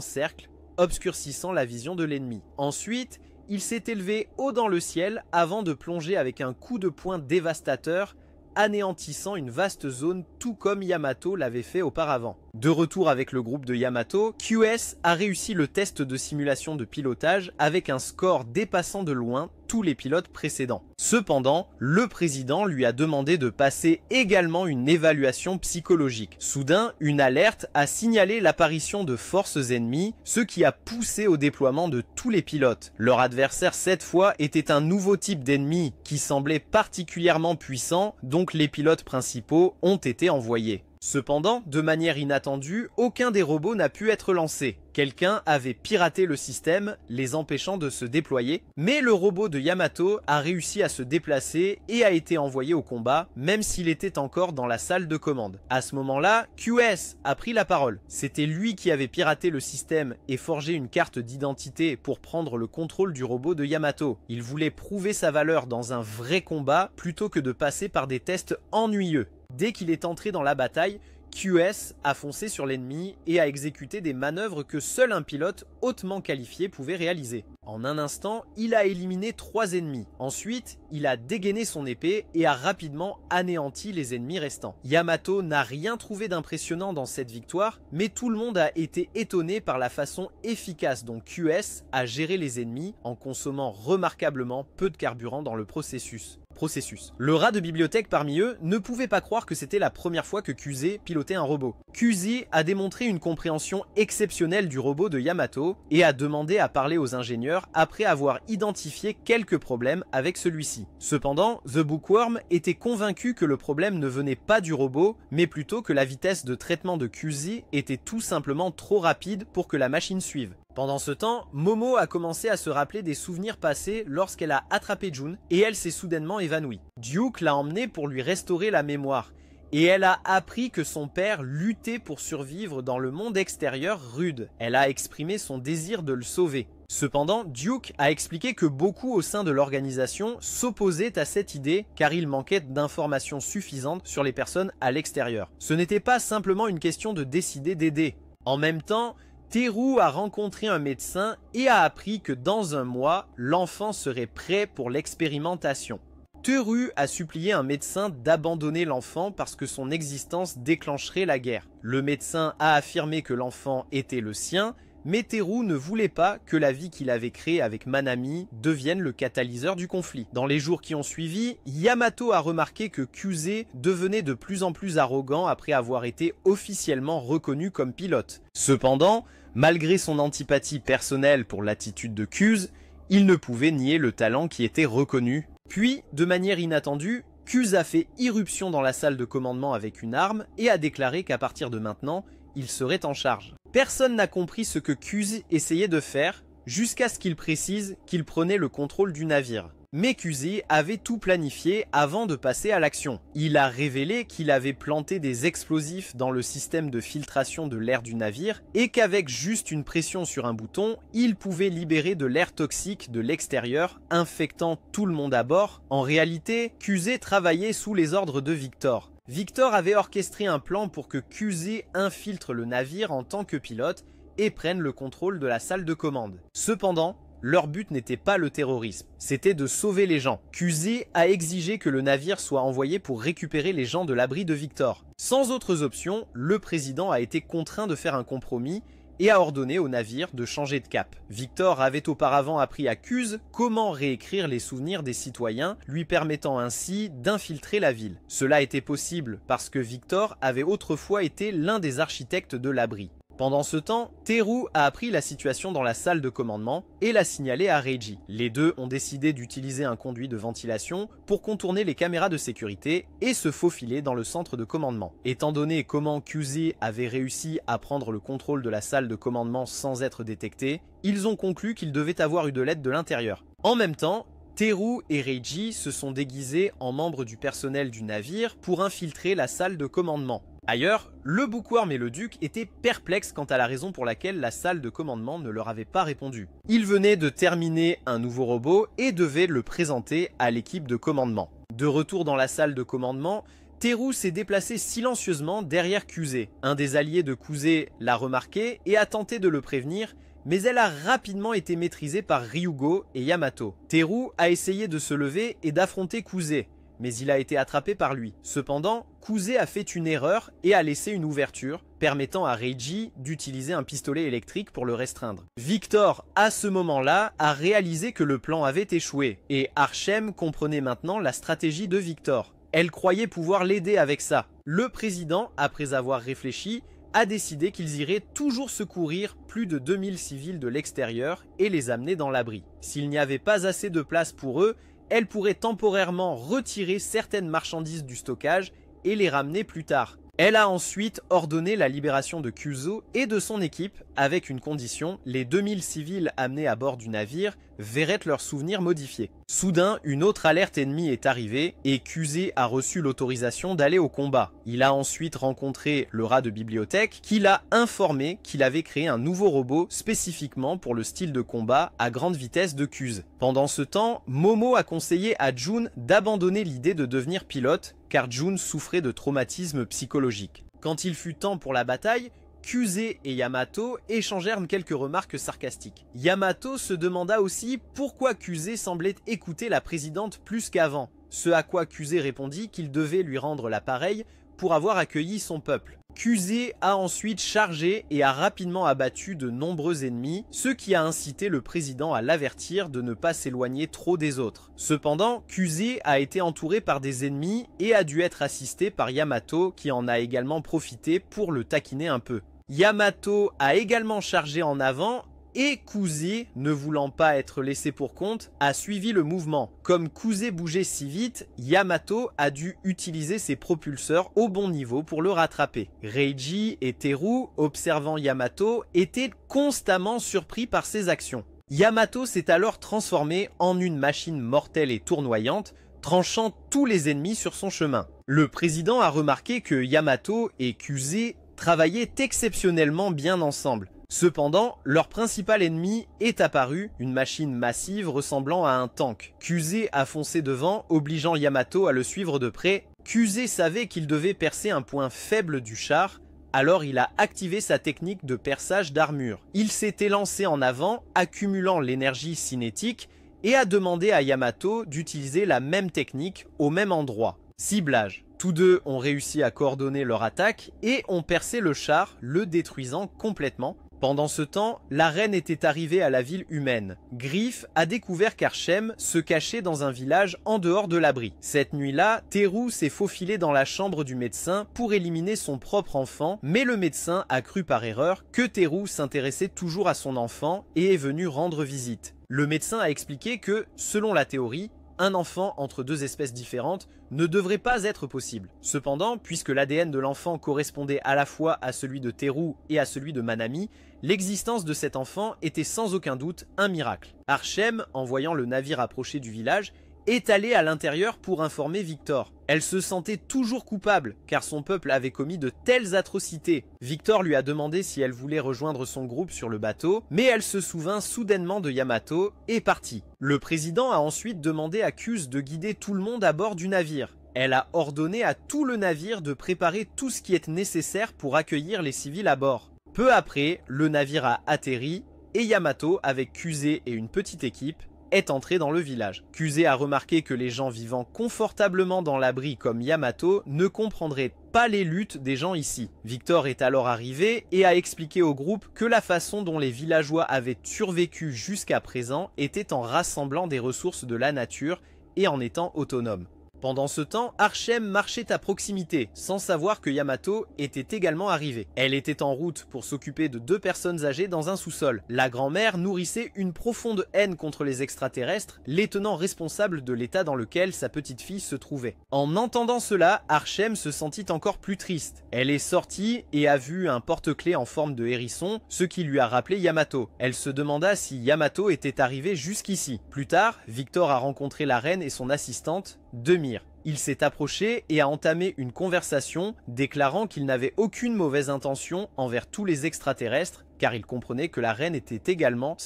cercle, obscurcissant la vision de l'ennemi. Ensuite, il s'est élevé haut dans le ciel avant de plonger avec un coup de poing dévastateur, anéantissant une vaste zone tout comme Yamato l'avait fait auparavant. De retour avec le groupe de Yamato, QS a réussi le test de simulation de pilotage avec un score dépassant de loin tous les pilotes précédents. Cependant, le président lui a demandé de passer également une évaluation psychologique. Soudain, une alerte a signalé l'apparition de forces ennemies, ce qui a poussé au déploiement de tous les pilotes. Leur adversaire cette fois était un nouveau type d'ennemi qui semblait particulièrement puissant, donc les pilotes principaux ont été envoyés. Cependant, de manière inattendue, aucun des robots n'a pu être lancé. Quelqu'un avait piraté le système, les empêchant de se déployer, mais le robot de Yamato a réussi à se déplacer et a été envoyé au combat, même s'il était encore dans la salle de commande. À ce moment-là, QS a pris la parole. C'était lui qui avait piraté le système et forgé une carte d'identité pour prendre le contrôle du robot de Yamato. Il voulait prouver sa valeur dans un vrai combat plutôt que de passer par des tests ennuyeux. Dès qu'il est entré dans la bataille, QS a foncé sur l'ennemi et a exécuté des manœuvres que seul un pilote hautement qualifié pouvait réaliser. En un instant, il a éliminé 3 ennemis. Ensuite, il a dégainé son épée et a rapidement anéanti les ennemis restants. Yamato n'a rien trouvé d'impressionnant dans cette victoire, mais tout le monde a été étonné par la façon efficace dont QS a géré les ennemis en consommant remarquablement peu de carburant dans le processus. processus. Le rat de bibliothèque parmi eux ne pouvait pas croire que c'était la première fois que Kuzé pilotait un robot. Kuzé a démontré une compréhension exceptionnelle du robot de Yamato et a demandé à parler aux ingénieurs après avoir identifié quelques problèmes avec celui-ci. Cependant, The Bookworm était convaincu que le problème ne venait pas du robot, mais plutôt que la vitesse de traitement de Kuzé était tout simplement trop rapide pour que la machine suive. Pendant ce temps, Momo a commencé à se rappeler des souvenirs passés lorsqu'elle a attrapé Jun et elle s'est soudainement évanouie. Duke l'a emmenée pour lui restaurer la mémoire et elle a appris que son père luttait pour survivre dans le monde extérieur rude. Elle a exprimé son désir de le sauver. Cependant, Duke a expliqué que beaucoup au sein de l'organisation s'opposaient à cette idée car il manquait d'informations suffisantes sur les personnes à l'extérieur. Ce n'était pas simplement une question de décider d'aider. En même temps, Teru a rencontré un médecin et a appris que dans un mois, l'enfant serait prêt pour l'expérimentation. Teru a supplié un médecin d'abandonner l'enfant parce que son existence déclencherait la guerre. Le médecin a affirmé que l'enfant était le sien, mais Teru ne voulait pas que la vie qu'il avait créée avec Manami devienne le catalyseur du conflit. Dans les jours qui ont suivi, Yamato a remarqué que Kuzé devenait de plus en plus arrogant après avoir été officiellement reconnu comme pilote. Cependant, malgré son antipathie personnelle pour l'attitude de Kuz, il ne pouvait nier le talent qui était reconnu. Puis, de manière inattendue, Kuz a fait irruption dans la salle de commandement avec une arme et a déclaré qu'à partir de maintenant, il serait en charge. Personne n'a compris ce que Kuz essayait de faire, jusqu'à ce qu'il précise qu'il prenait le contrôle du navire. Mais Kuzé avait tout planifié avant de passer à l'action. Il a révélé qu'il avait planté des explosifs dans le système de filtration de l'air du navire et qu'avec juste une pression sur un bouton, il pouvait libérer de l'air toxique de l'extérieur, infectant tout le monde à bord. En réalité, Kuzé travaillait sous les ordres de Victor. Victor avait orchestré un plan pour que Kuzé infiltre le navire en tant que pilote et prenne le contrôle de la salle de commande. Cependant, leur but n'était pas le terrorisme, c'était de sauver les gens. Kuzé a exigé que le navire soit envoyé pour récupérer les gens de l'abri de Victor. Sans autres options, le président a été contraint de faire un compromis et a ordonné au navire de changer de cap. Victor avait auparavant appris à Kuz comment réécrire les souvenirs des citoyens, lui permettant ainsi d'infiltrer la ville. Cela était possible parce que Victor avait autrefois été l'un des architectes de l'abri. Pendant ce temps, Teru a appris la situation dans la salle de commandement et l'a signalé à Reiji. Les deux ont décidé d'utiliser un conduit de ventilation pour contourner les caméras de sécurité et se faufiler dans le centre de commandement. Étant donné comment Kuzé avait réussi à prendre le contrôle de la salle de commandement sans être détecté, ils ont conclu qu'il devait avoir eu de l'aide de l'intérieur. En même temps, Teru et Reiji se sont déguisés en membres du personnel du navire pour infiltrer la salle de commandement. Ailleurs, le Bookworm et le Duc étaient perplexes quant à la raison pour laquelle la salle de commandement ne leur avait pas répondu. Ils venaient de terminer un nouveau robot et devaient le présenter à l'équipe de commandement. De retour dans la salle de commandement, Teru s'est déplacé silencieusement derrière Kuzé. Un des alliés de Kuzé l'a remarqué et a tenté de le prévenir, mais elle a rapidement été maîtrisée par Ryugo et Yamato. Teru a essayé de se lever et d'affronter Kuzé, mais il a été attrapé par lui. Cependant, Kuzé a fait une erreur et a laissé une ouverture, permettant à Reiji d'utiliser un pistolet électrique pour le restreindre. Victor, à ce moment-là, a réalisé que le plan avait échoué, et Archem comprenait maintenant la stratégie de Victor. Elle croyait pouvoir l'aider avec ça. Le président, après avoir réfléchi, a décidé qu'ils iraient toujours secourir plus de 2000 civils de l'extérieur et les amener dans l'abri. S'il n'y avait pas assez de place pour eux, elle pourrait temporairement retirer certaines marchandises du stockage et les ramener plus tard. Elle a ensuite ordonné la libération de Kuzo et de son équipe avec une condition, les 2000 civils amenés à bord du navire verraient leurs souvenirs modifiés. Soudain, une autre alerte ennemie est arrivée et Kuzé a reçu l'autorisation d'aller au combat. Il a ensuite rencontré le rat de bibliothèque qui l'a informé qu'il avait créé un nouveau robot spécifiquement pour le style de combat à grande vitesse de Kuz. Pendant ce temps, Momo a conseillé à Jun d'abandonner l'idée de devenir pilote car Jun souffrait de traumatisme psychologique. Quand il fut temps pour la bataille, Kuzé et Yamato échangèrent quelques remarques sarcastiques. Yamato se demanda aussi pourquoi Kuzé semblait écouter la présidente plus qu'avant, ce à quoi Kuzé répondit qu'il devait lui rendre l'appareil pour avoir accueilli son peuple. Kuzé a ensuite chargé et a rapidement abattu de nombreux ennemis, ce qui a incité le président à l'avertir de ne pas s'éloigner trop des autres. Cependant, Kuzé a été entouré par des ennemis et a dû être assisté par Yamato qui en a également profité pour le taquiner un peu. Yamato a également chargé en avant et Kuzé, ne voulant pas être laissé pour compte, a suivi le mouvement. Comme Kuzé bougeait si vite, Yamato a dû utiliser ses propulseurs au bon niveau pour le rattraper. Reiji et Teru, observant Yamato, étaient constamment surpris par ses actions. Yamato s'est alors transformé en une machine mortelle et tournoyante, tranchant tous les ennemis sur son chemin. Le président a remarqué que Yamato et Kuzé travaillaient exceptionnellement bien ensemble. Cependant, leur principal ennemi est apparu, une machine massive ressemblant à un tank. Kuzé a foncé devant, obligeant Yamato à le suivre de près. Kuzé savait qu'il devait percer un point faible du char, alors il a activé sa technique de perçage d'armure. Il s'est élancé en avant, accumulant l'énergie cinétique, et a demandé à Yamato d'utiliser la même technique au même endroit. Ciblage. Tous deux ont réussi à coordonner leur attaque et ont percé le char, le détruisant complètement. Pendant ce temps, la reine était arrivée à la ville humaine. Griff a découvert qu'Archem se cachait dans un village en dehors de l'abri. Cette nuit-là, Teru s'est faufilé dans la chambre du médecin pour éliminer son propre enfant, mais le médecin a cru par erreur que Teru s'intéressait toujours à son enfant et est venu rendre visite. Le médecin a expliqué que, selon la théorie, un enfant entre deux espèces différentes ne devrait pas être possible. Cependant, puisque l'ADN de l'enfant correspondait à la fois à celui de Teru et à celui de Manami, l'existence de cet enfant était sans aucun doute un miracle. Archem, en voyant le navire approcher du village, est allée à l'intérieur pour informer Victor. Elle se sentait toujours coupable, car son peuple avait commis de telles atrocités. Victor lui a demandé si elle voulait rejoindre son groupe sur le bateau, mais elle se souvint soudainement de Yamato et partit. Le président a ensuite demandé à Kuz de guider tout le monde à bord du navire. Elle a ordonné à tout le navire de préparer tout ce qui est nécessaire pour accueillir les civils à bord. Peu après, le navire a atterri et Yamato, avec Kuzé et une petite équipe, est entré dans le village. Kuzé a remarqué que les gens vivant confortablement dans l'abri comme Yamato ne comprendraient pas les luttes des gens ici. Victor est alors arrivé et a expliqué au groupe que la façon dont les villageois avaient survécu jusqu'à présent était en rassemblant des ressources de la nature et en étant autonomes. Pendant ce temps, Archem marchait à proximité, sans savoir que Yamato était également arrivé. Elle était en route pour s'occuper de deux personnes âgées dans un sous-sol. La grand-mère nourrissait une profonde haine contre les extraterrestres, les tenant responsables de l'état dans lequel sa petite-fille se trouvait. En entendant cela, Archem se sentit encore plus triste. Elle est sortie et a vu un porte-clés en forme de hérisson, ce qui lui a rappelé Yamato. Elle se demanda si Yamato était arrivé jusqu'ici. Plus tard, Victor a rencontré la reine et son assistante, Demir. Il s'est approché et a entamé une conversation déclarant qu'il n'avait aucune mauvaise intention envers tous les extraterrestres car il comprenait que la reine était également